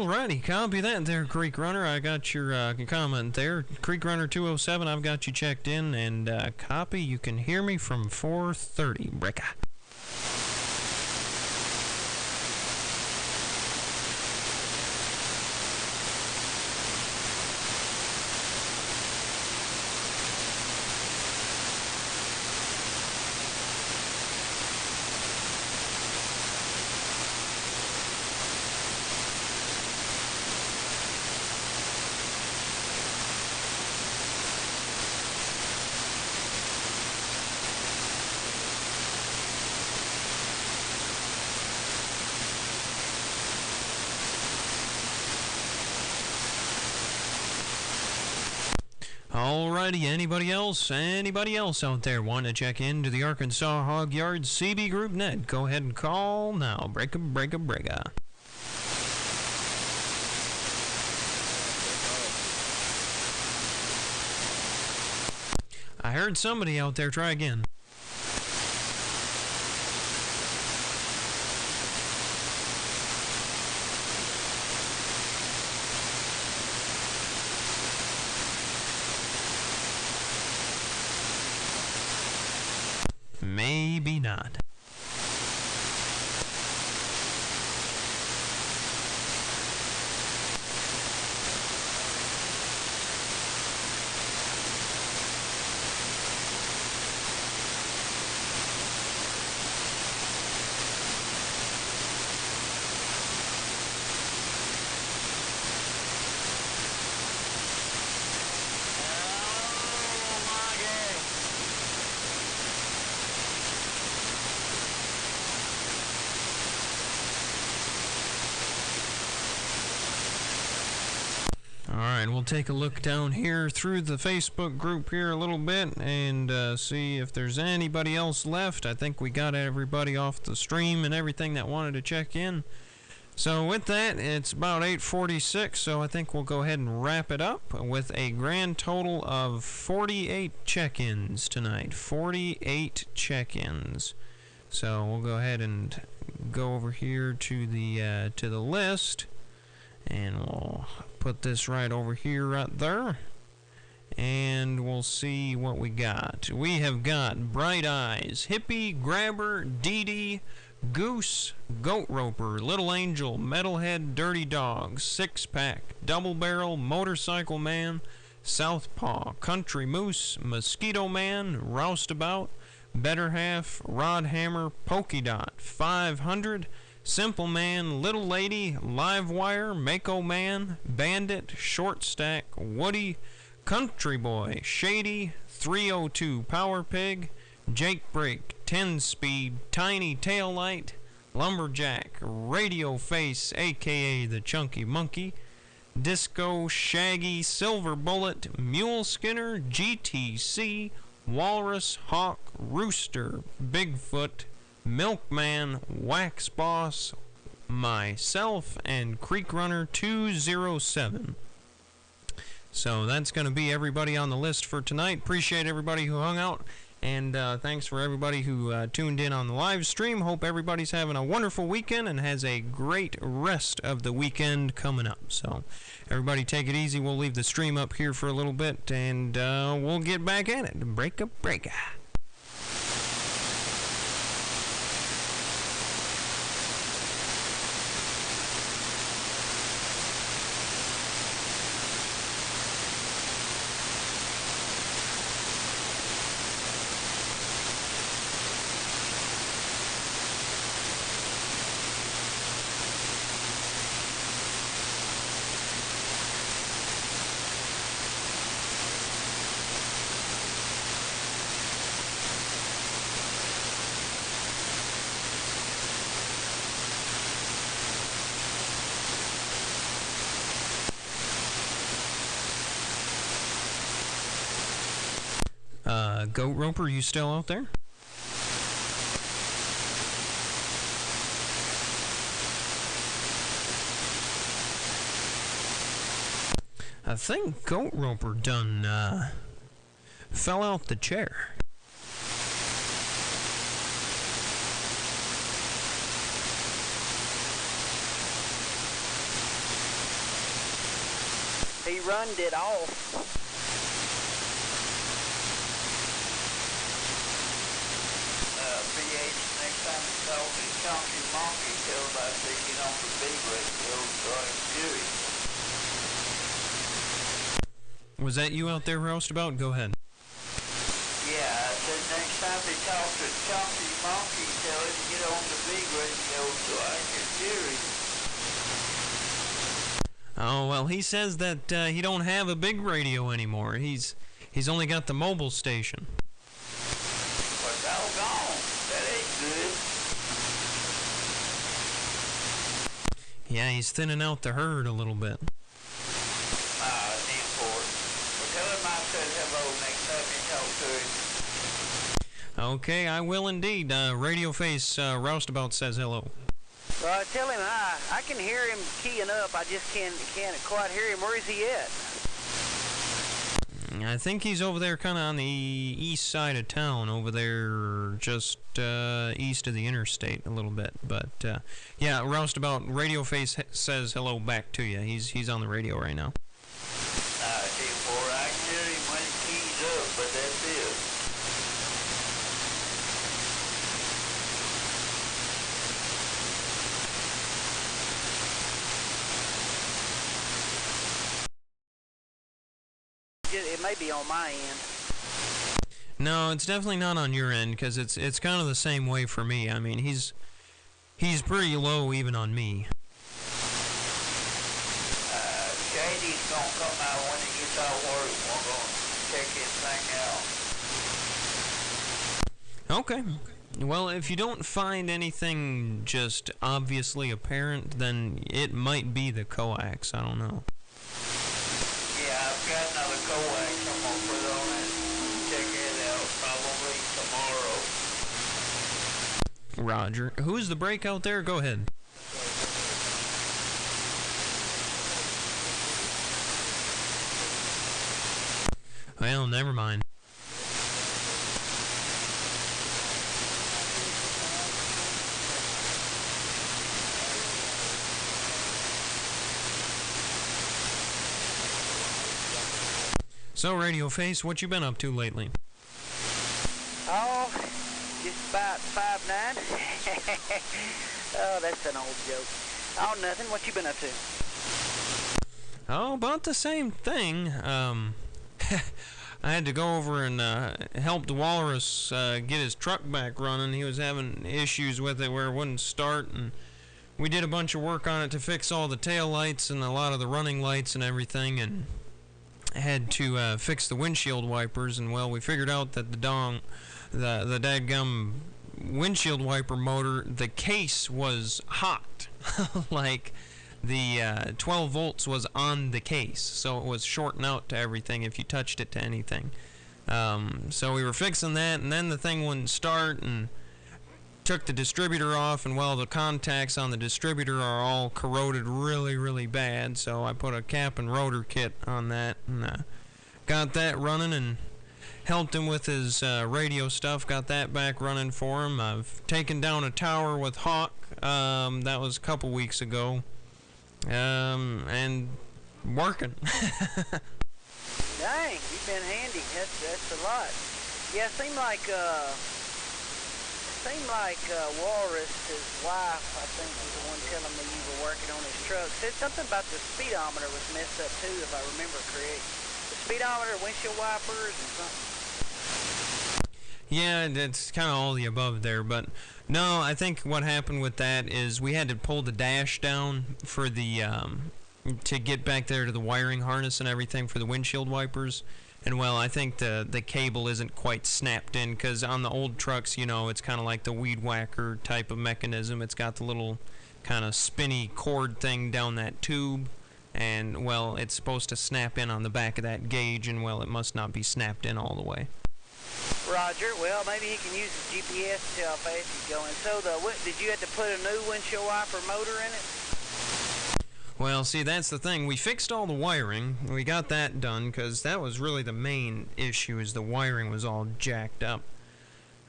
S1: Alrighty, copy that there, Creek Runner. I got your comment there. Creek Runner 207, I've got you checked in, and copy, you can hear me from 4:30. Breaka. Alrighty, anybody else out there want to check into the Arkansas Hog Yard CB Group Net? Go ahead and call now. Breaka. I heard somebody out there. Try again. Maybe not. Alright, we'll take a look down here through the Facebook group here a little bit and see if there's anybody else left. I think we got everybody off the stream and everything that wanted to check in. So with that, it's about 8:46, so I think we'll go ahead and wrap it up with a grand total of 48 check-ins tonight. 48 check-ins. So we'll go ahead and go over here to the list, and we'll put this right over here right there, and we'll see what we got. We have got Bright Eyes, Hippie, Grabber, Dee Dee, Goose, Goat Roper, Little Angel, Metalhead, Dirty Dog, Six Pack, Double Barrel, Motorcycle Man, Southpaw, Country Moose, Mosquito Man, Roustabout, Better Half, Rod Hammer, Pokey Dot, 500, Simple Man, Little Lady, Livewire, Mako Man, Bandit, Short Stack, Woody, Country Boy, Shady, 302 Power Pig, Jake Break, 10 Speed, Tiny Taillight, Lumberjack, Radio Face, aka the Chunky Monkey, Disco, Shaggy, Silver Bullet, Mule Skinner, GTC, Walrus, Hawk, Rooster, Bigfoot, Milkman, Wax Boss, myself, and Creek Runner 207. So that's going to be everybody on the list for tonight. Appreciate everybody who hung out, and thanks for everybody who tuned in on the live stream. Hope everybody's having a wonderful weekend and has a great rest of the weekend coming up. So everybody take it easy. We'll leave the stream up here for a little bit, and we'll get back at it. Breaka. Goat Roper, you still out there? I think Goat Roper done fell out the chair.
S3: He runned it off.
S5: PH, next time you talk to Chunky Monkey, tell him I say get on the big radio so I can hear him.
S1: Was that you out there, Roustabout? Go ahead.
S5: Yeah, I said next time they talk to Chunky Monkey, tell him to get on the big radio so I can hear him.
S1: Oh, well, he says that he don't have a big radio anymore. He's only got the mobile station.
S5: But doggone, that ain't good.
S1: Yeah, he's thinning out the herd a little bit.
S5: Need for it. Well, tell him I said hello next time you talk to him.
S1: Okay, I will indeed. Radio Face Roustabout says hello.
S3: Well, tell him hi. I can hear him keying up. I just can't quite hear him. Where is he at?
S1: I think he's over there kind of on the east side of town, over there just east of the interstate a little bit. But, yeah, Roustabout, Radio Face says hello back to you. He's on the radio right now.
S5: I can hear him when he keys up, but that's it.
S3: It may be on my end.
S1: No, it's definitely not on your end, because it's kind of the same way for me. I mean, he's pretty low even on me.
S5: Shady's gonna come out when he gets out of work. We're gonna check his thing out.
S1: Okay. Well, if you don't find anything just obviously apparent, then it might be the coax. I don't know.
S5: Yeah, I've got another coax. I'm gonna put on it. Check it out probably tomorrow.
S1: Roger. Who's the break out there? Go ahead. Well, never mind. So, Radio Face, what you been up to lately?
S3: Oh, just about 5'9". Oh, that's an old joke. Oh, nothing. What you been up to?
S1: Oh, about the same thing. I had to go over and help the Walrus get his truck back running. He was having issues with it where it wouldn't start, and we did a bunch of work on it to fix all the tail lights and a lot of the running lights and everything, and had to fix the windshield wipers. And well, we figured out that the dadgum windshield wiper motor, the case was hot. Like the 12 volts was on the case, so it was shorting out to everything if you touched it to anything. So we were fixing that, and then the thing wouldn't start, and took the distributor off, and well, the contacts on the distributor are all corroded really, really bad, so I put a cap and rotor kit on that, and got that running, and helped him with his radio stuff, got that back running for him. I've taken down a tower with Hawg, that was a couple weeks ago, and working.
S3: Dang, you've been handy. That's a lot. Yeah, it seemed like Walrus, his wife, I think, was the one telling me you were working on his truck. Said something about the speedometer was messed up too, if I remember correct. The speedometer, windshield wipers, and something.
S1: Yeah, it's kind of all the above there, but no, I think what happened with that is we had to pull the dash down for the to get back there to the wiring harness and everything for the windshield wipers. And well, I think the cable isn't quite snapped in, because on the old trucks, you know, it's kind of like the weed whacker type of mechanism. It's got the little kind of spinny cord thing down that tube, and well, it's supposed to snap in on the back of that gauge, and well, it must not be snapped in all the way.
S3: Roger. Well, maybe he can use his GPS to tell how fast he's going. So, did you have to put a new windshield wiper motor in it?
S1: Well, see, that's the thing. We fixed all the wiring. We got that done, because that was really the main issue, is the wiring was all jacked up.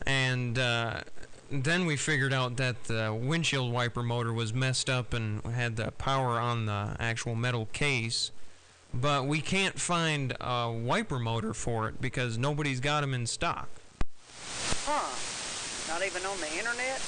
S1: And then we figured out that the windshield wiper motor was messed up and had the power on the actual metal case. but we can't find a wiper motor for it because nobody's got them in stock.
S3: Huh. Not even on the internet?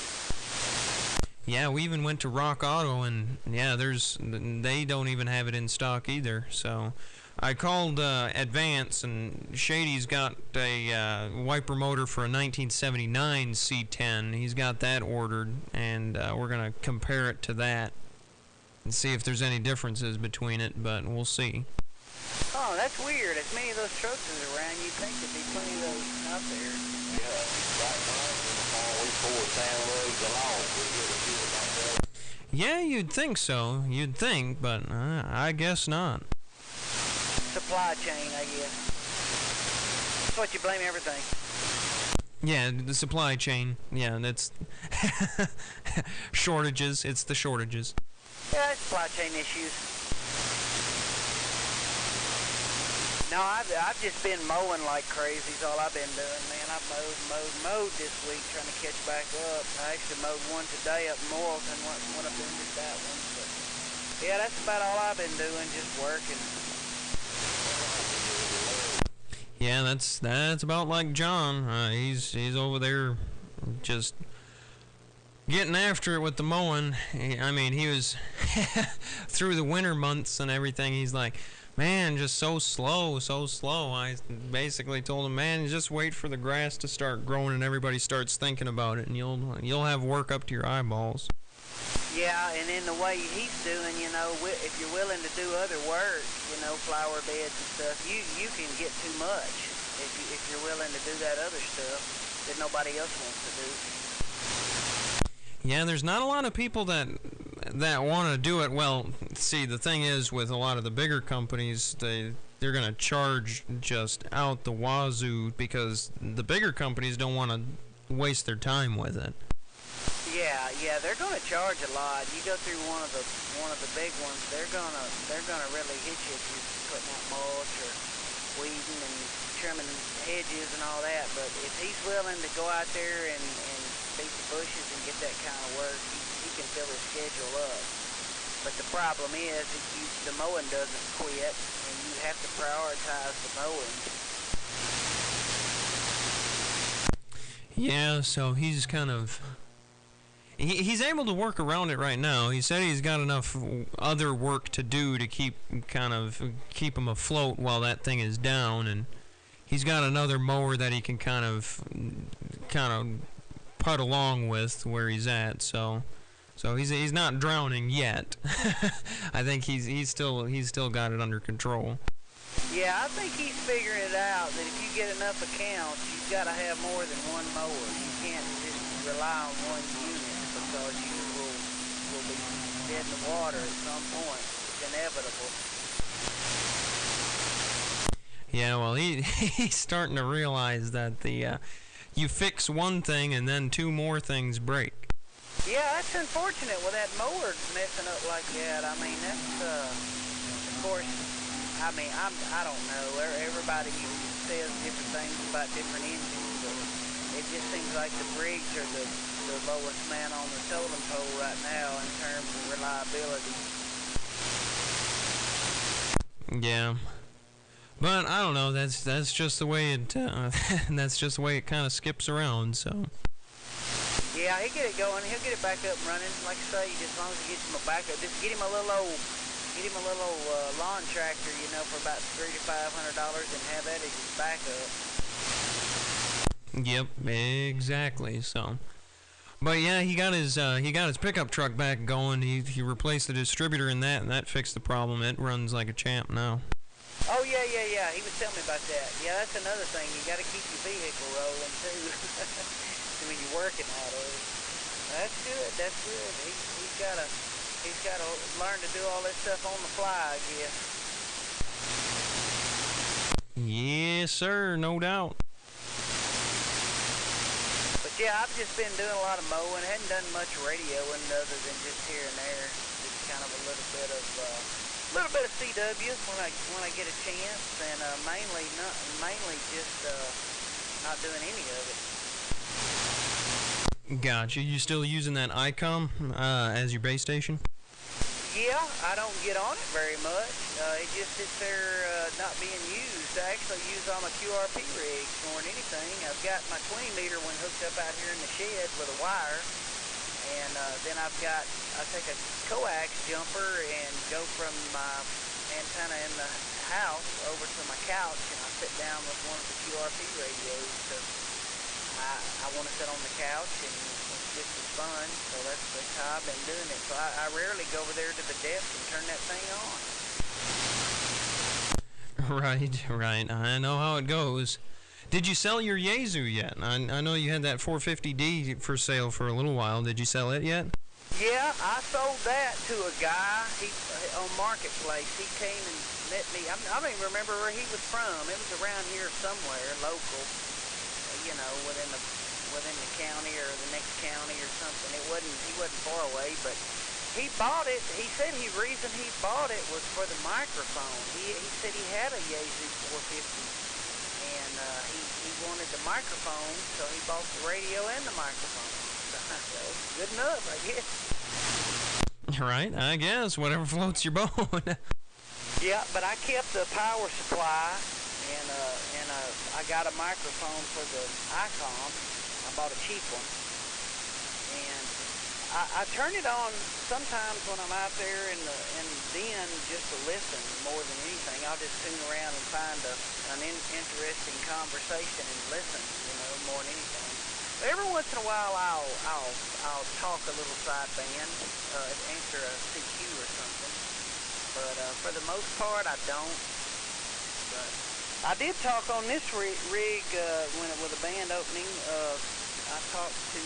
S1: Yeah, we even went to Rock Auto, and yeah, they don't even have it in stock either. So I called Advance, and Shady's got a wiper motor for a 1979 C10. He's got that ordered, and we're going to compare it to that and see if there's any differences between it, but we'll see.
S3: Oh, that's weird. As many of those trucks as around, you'd think there'd be plenty of those out there.
S5: Yeah, right now, we 4 loads along. We get a few about that.
S1: Yeah, you'd think so. You'd think, but I guess not.
S3: Supply chain, I guess. That's what you blame everything.
S1: Yeah, the supply chain. Yeah, that's shortages. It's the shortages.
S3: Yeah, it's supply chain issues. No, I've just been mowing like crazy is all I've been doing, man. I've mowed this week trying to catch back up. I actually mowed one today up in Morrilton, went up there and did that one. But yeah, that's about all I've been doing, just working.
S1: Yeah, that's about like John. He's over there just getting after it with the mowing. I mean, he was through the winter months and everything. He's like, man, just so slow. I basically told him, man, just wait for the grass to start growing and everybody starts thinking about it, and you'll have work up to your eyeballs.
S3: Yeah, and in the way he's doing, you know, if you're willing to do other work, you know, flower beds and stuff, you can get too much if you're willing to do that other stuff that nobody else wants to do.
S1: Yeah, there's not a lot of people that want to do it. Well, see, the thing is with a lot of the bigger companies, they're going to charge just out the wazoo because the bigger companies don't want to waste their time with it.
S3: Yeah, they're going to charge a lot. You go through one of the big ones, they're gonna really hit you if you're putting out mulch or weeding and trimming hedges and all that. But if he's willing to go out there and beat the bushes and get that kind of work, he can fill his schedule up. But the problem is the mowing doesn't quit, and you have to prioritize the mowing.
S1: Yeah, so he's kind of... He's able to work around it right now. He said he's got enough other work to do to keep him afloat while that thing is down, and he's got another mower that he can kind of putt along with where he's at. So he's not drowning yet. I think he's still got it under control.
S3: Yeah, I think he's figuring it out that if you get enough accounts, you've got to have more than one mower. You can't just rely on one unit because you will be dead in the water at some point. It's inevitable.
S1: Yeah, well, he's starting to realize that you fix one thing and then two more things break.
S3: Yeah, that's unfortunate with that mower messing up like that. I mean, that's of course. I mean, I don't know. Everybody says different things about different engines, but it just seems like the Briggs are the lowest man on the totem pole right now in terms of reliability.
S1: Yeah, but I don't know. That's just the way it that's just the way it kind of skips around. So.
S3: Yeah, he'll get it going. He'll get it back up and running. Like I say, as long as he gets him a backup, just get him a little old lawn tractor, you know, for about $300 to $500, and have that as his backup.
S1: Yep, exactly. So, but yeah, he got his pickup truck back going. He replaced the distributor in that, and that fixed the problem. It runs like a champ now.
S3: Oh yeah. He was telling me about that. Yeah, that's another thing. You got to keep your vehicle rolling too when you're working out of it. That's good. He's got to learn to do all this stuff on the fly, I guess.
S1: Yes, sir, no doubt.
S3: But yeah, I've just been doing a lot of mowing. I hadn't done much radioing other than just here and there. Just kind of a little bit of CW when I get a chance, and mainly just not doing any of it.
S1: Gotcha. You still using that ICOM as your base station?
S3: Yeah, I don't get on it very much. It just sits there not being used. I actually use all my QRP rigs more than anything. I've got my 20 meter one hooked up out here in the shed with a wire. And then I take a coax jumper and go from my antenna in the house over to my couch, and I sit down with one of the QRP radios. So I want to sit on the couch, and it's just as fun. So that's how I've been doing it. So I rarely go over there to the desk and turn that thing on.
S1: Right. I know how it goes. Did you sell your Yaesu yet? I know you had that 450D for sale for a little while. Did you sell it yet?
S3: Yeah, I sold that to a guy on Marketplace. He came and met me. I don't even remember where he was from. It was around here somewhere, local, within the county or the next county or something. He wasn't far away, but he bought it. He said the reason he bought it was for the microphone. He said he had a Yaesu 450. And he wanted the microphone, so he bought the radio and the microphone. Well, good enough, I guess.
S1: Right, I guess. Whatever floats your boat.
S3: Yeah, but I kept the power supply, and I got a microphone for the ICOM. I bought a cheap one. And I turn it on sometimes when I'm out there in the den just to listen more than anything. I'll just tune around and find an interesting conversation and listen, more than anything. But every once in a while I'll talk a little sideband, answer a CQ or something. But for the most part I don't. But I did talk on this rig when it was a band opening. I talked to.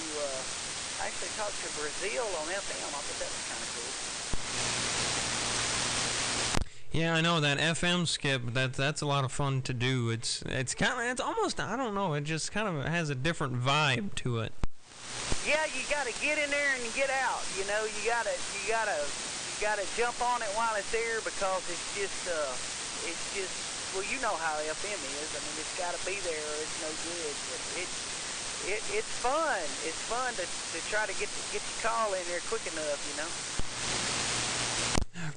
S3: I actually talked to Brazil on FM. I thought that was kind of cool.
S1: Yeah, I know that FM skip. That's a lot of fun to do. It's almost, I don't know. It just kind of has a different vibe to it.
S3: Yeah, you got to get in there and get out. You gotta jump on it while it's there because it's just well, you know how FM is. I mean, it's got to be there or it's no good. But it's fun. It's fun to try to get your call in there quick enough,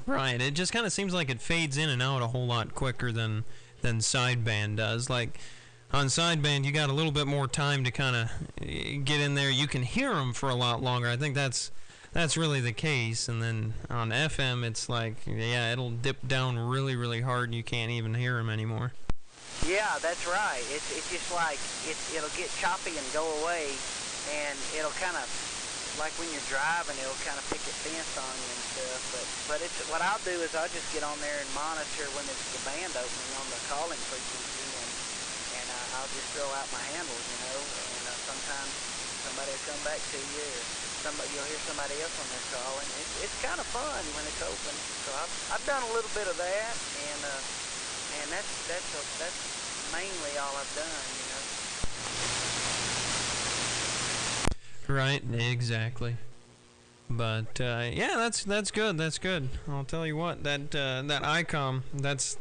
S1: Right. It just kind of seems like it fades in and out a whole lot quicker than sideband does. Like on sideband, you got a little bit more time to kind of get in there. You can hear them for a lot longer. I think that's really the case. And then on FM, it's like, yeah, it'll dip down really, really hard, and you can't even hear them anymore.
S3: Yeah, that's right. It's just like it'll get choppy and go away, and it'll kind of, like when you're driving, it'll kind of pick a fence on you and stuff. But it's what I'll do is I'll just get on there and monitor when it's the band opening on the calling frequency, and I'll just throw out my handles, and sometimes somebody will come back to you, or you'll hear somebody else on there calling. It's kind of fun when it's open. So I've done a little bit of that, and that's mainly all I've done,
S1: Right, exactly. But yeah, that's good. That's good. I'll tell you what, that ICOM, that's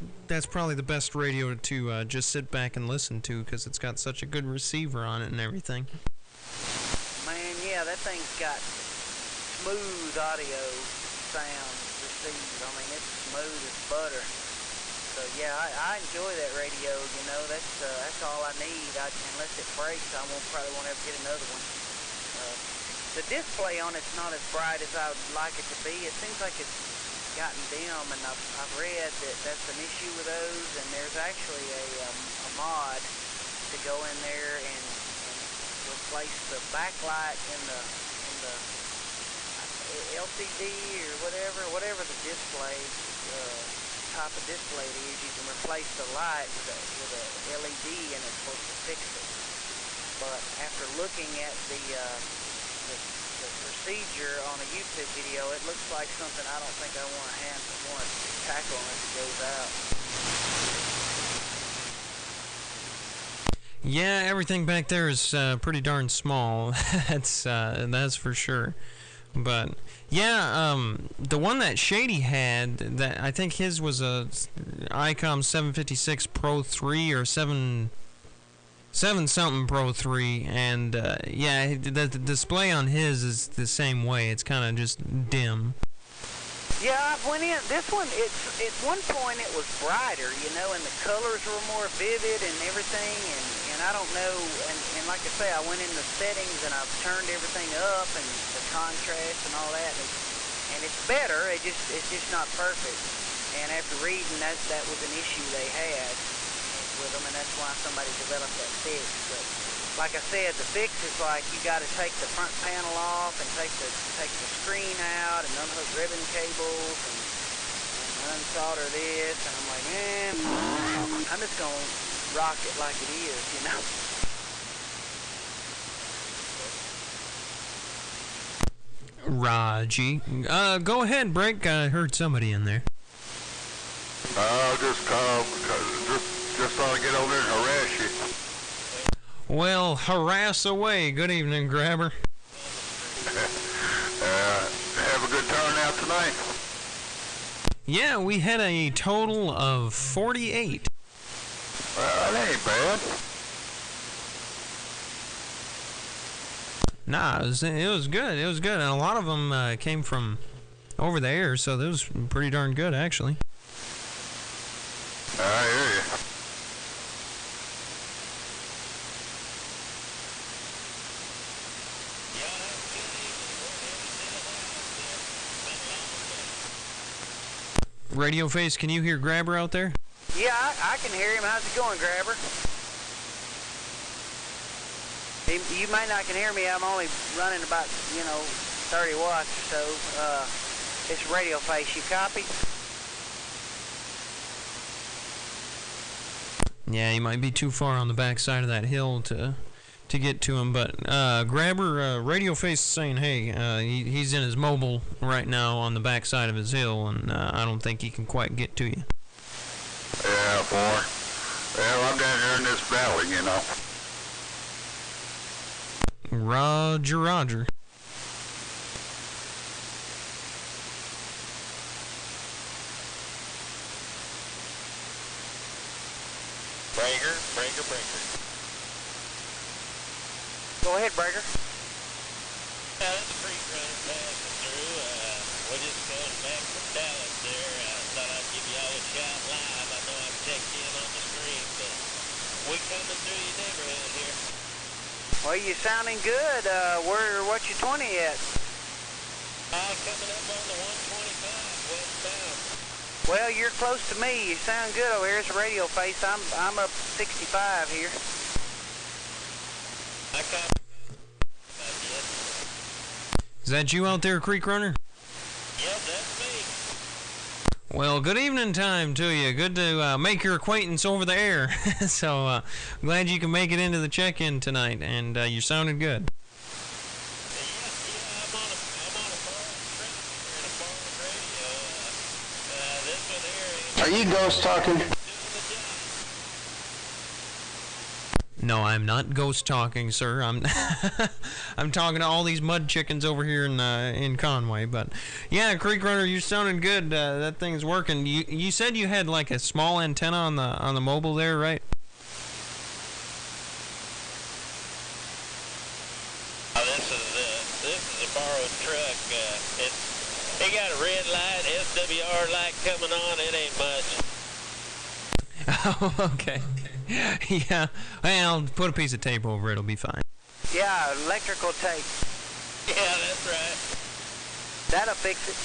S1: probably the best radio to just sit back and listen to because it's got such a good receiver on it and everything.
S3: Man, yeah, that thing's got smooth audio sound received. I mean, it's smooth as butter. So yeah, I enjoy that radio. That's all I need. Unless it breaks, probably won't ever get another one. The display on it's not as bright as I would like it to be. It seems like it's gotten dim, and I've read that that's an issue with those. And there's actually a mod to go in there and replace the backlight in the LCD or whatever the display. Type of display it is, you can replace the light with a LED and it's supposed to fix it. But after looking at the procedure on a YouTube video, it looks like something I don't think I want to tackle unless it goes out.
S1: Yeah, everything back there is pretty darn small. That's for sure. But yeah, the one that Shady had, that I think his was a ICOM 756 Pro 3 or 7 something Pro 3, and yeah, the display on his is the same way. It's kind of just dim.
S3: Yeah, I went in. This one, at one point it was brighter, you know, and the colors were more vivid and everything. And I don't know. And like I say, I went in the settings and I've turned everything up and the contrast and all that. And it's better. It's just not perfect. And after reading that was an issue they had with them, and that's why somebody developed that fix. But like I said, the fix is like you got to take the front panel off and take the screen out and unhook ribbon cables and unsolder this. And I'm like, man, I'm just gonna rock it like it is, you know.
S1: Raji, go ahead, Break. I heard somebody in there.
S2: Just thought I'd get over there and harass you.
S1: Well, harass away. Good evening, Grabber.
S2: Have a good turnout tonight?
S1: Yeah, we had a total of 48.
S2: Well, that ain't bad.
S1: Nah, it was good. It was good. And a lot of them came from over the air, so that was pretty darn good, actually.
S2: I hear you.
S1: Radio Face, can you hear Grabber out there?
S3: Yeah, I can hear him. How's it going, Grabber? You might not can hear me. I'm only running about, 30 watts or so. It's Radio Face. You copy?
S1: Yeah, he might be too far on the back side of that hill to get to him. But Grabber, Radio Face is saying, hey, he's in his mobile right now on the back side of his hill, and I don't think he can quite get to you.
S2: Yeah, boy. Well, I'm down here in this valley, you know.
S1: Roger, roger.
S6: Breaker.
S3: Go ahead, Breaker.
S6: Yeah, that's a creek running passing through. We're just going back from Dallas there. Thought I'd give you all a shout live. I know I checked in on the stream, but we coming through your neighborhood here.
S3: Well, you sounding good. What's your 20 at?
S6: Coming up on the 125 westbound.
S3: Well, you're close to me. You sound good over here. It's Radio Face. I'm up 65 here.
S6: I copy.
S1: Is that you out there, Creek Runner?
S6: Yep, that's me.
S1: Well, good evening time to you. Good to make your acquaintance over the air. So, glad you can make it into the check-in tonight, and you sounded good.
S6: Yeah, I'm on a borrowed radio. This one here.
S7: Are you ghost talking?
S1: No, I'm not ghost talking, sir. I'm I'm talking to all these mud chickens over here in Conway. But yeah, Creek Runner, you sounded good. That thing's working. You said you had like a small antenna on the mobile there, right?
S6: This is a borrowed truck. It got a red light, SWR light coming on. It ain't much.
S3: Oh,
S1: okay. Yeah, well, put a piece of tape over it. It'll be fine.
S3: Yeah, electrical tape.
S6: Yeah, that's right.
S3: That'll fix it.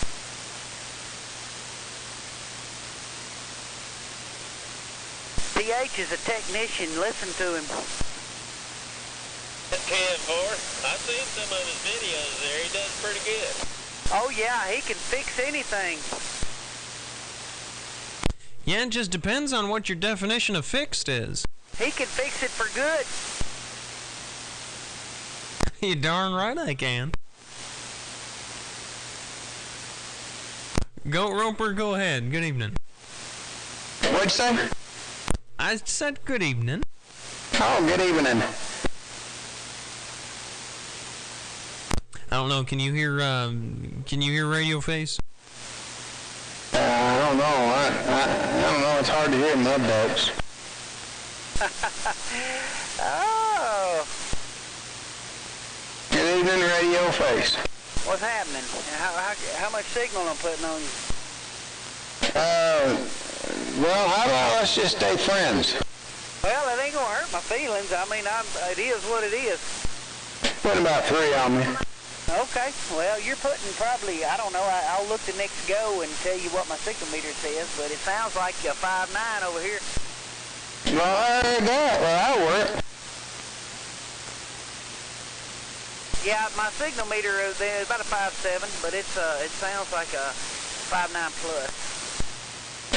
S3: PH is a technician. Listen to him.
S6: 10-4. I've seen some of his videos there. He does pretty good.
S3: Oh, yeah, he can fix anything.
S1: Yeah, it just depends on what your definition of fixed is.
S3: He can fix it for good.
S1: You darn right I can. Goat Roper, go ahead. Good evening.
S7: What'd you say?
S1: I said good evening.
S7: Oh, good evening.
S1: I don't know. Can you hear Radio Face?
S7: I don't know. I don't know. It's hard to hear mud bugs.
S3: Oh.
S7: Good evening, Radio Face.
S3: What's happening? How much signal I'm putting on you?
S7: Well, how about let's just stay friends?
S3: Well, it ain't gonna hurt my feelings. I mean, it is what it is.
S7: Put about 3 on me.
S3: Okay. Well, you're putting probably, I don't know, I'll look the next go and tell you what my signal meter says, but it sounds like a 5.9 over here.
S7: Well, I heard that. Well, that'll work.
S3: Yeah, my signal meter is about a 5.7, but it sounds like a 5.9 plus.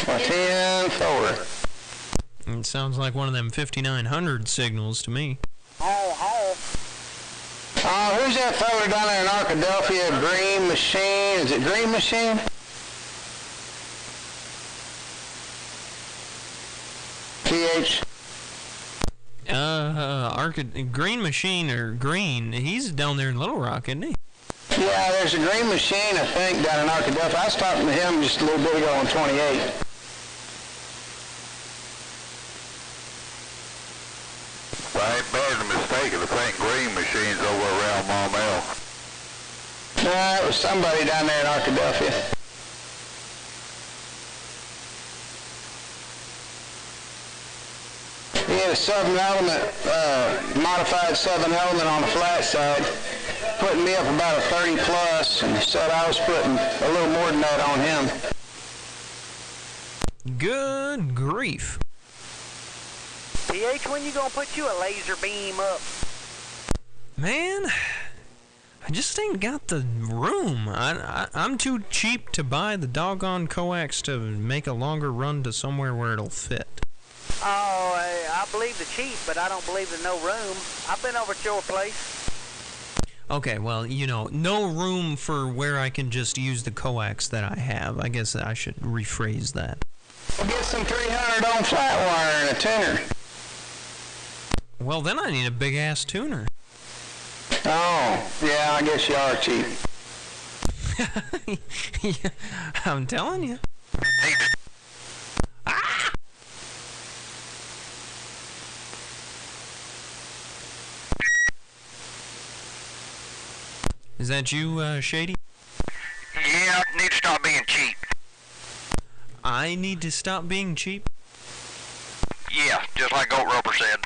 S7: Well, 10-4.
S1: It sounds like one of them 5900 signals to me.
S7: Who's that fella down there in Arkadelphia? Green Machine? Is it Green Machine? TH?
S1: Green Machine or Green, he's down there in Little Rock, isn't he?
S7: Yeah, there's a Green Machine, I think, down in Arkadelphia. I was talking to him just a little bit ago on 28.
S2: If I ain't badly mistaken, I think Green Machine's over around Maumelle.
S7: No, it was somebody down there in Arkadelphia. He had a Southern Element, modified Southern Element on the flat side, putting me up about a 30 plus, and said I was putting a little more than that on him.
S1: Good grief.
S3: TH, when you gonna put you a laser beam up?
S1: Man, I just ain't got the room. I'm too cheap to buy the doggone coax to make a longer run to somewhere where it'll fit.
S3: Oh, I believe the cheap, but I don't believe there's no room. I've been over at your place.
S1: Okay, well, you know, no room for where I can just use the coax that I have. I guess I should rephrase that.
S7: We'll get some 300 on flat wire and a tuner.
S1: Well, then I need a big-ass tuner.
S7: Oh, yeah, I guess you are cheap.
S1: Yeah, I'm telling you. Ah! Is that you, Shady?
S2: Yeah, I need to stop being cheap.
S1: I need to stop being cheap?
S2: Yeah, just like Goat Roper said.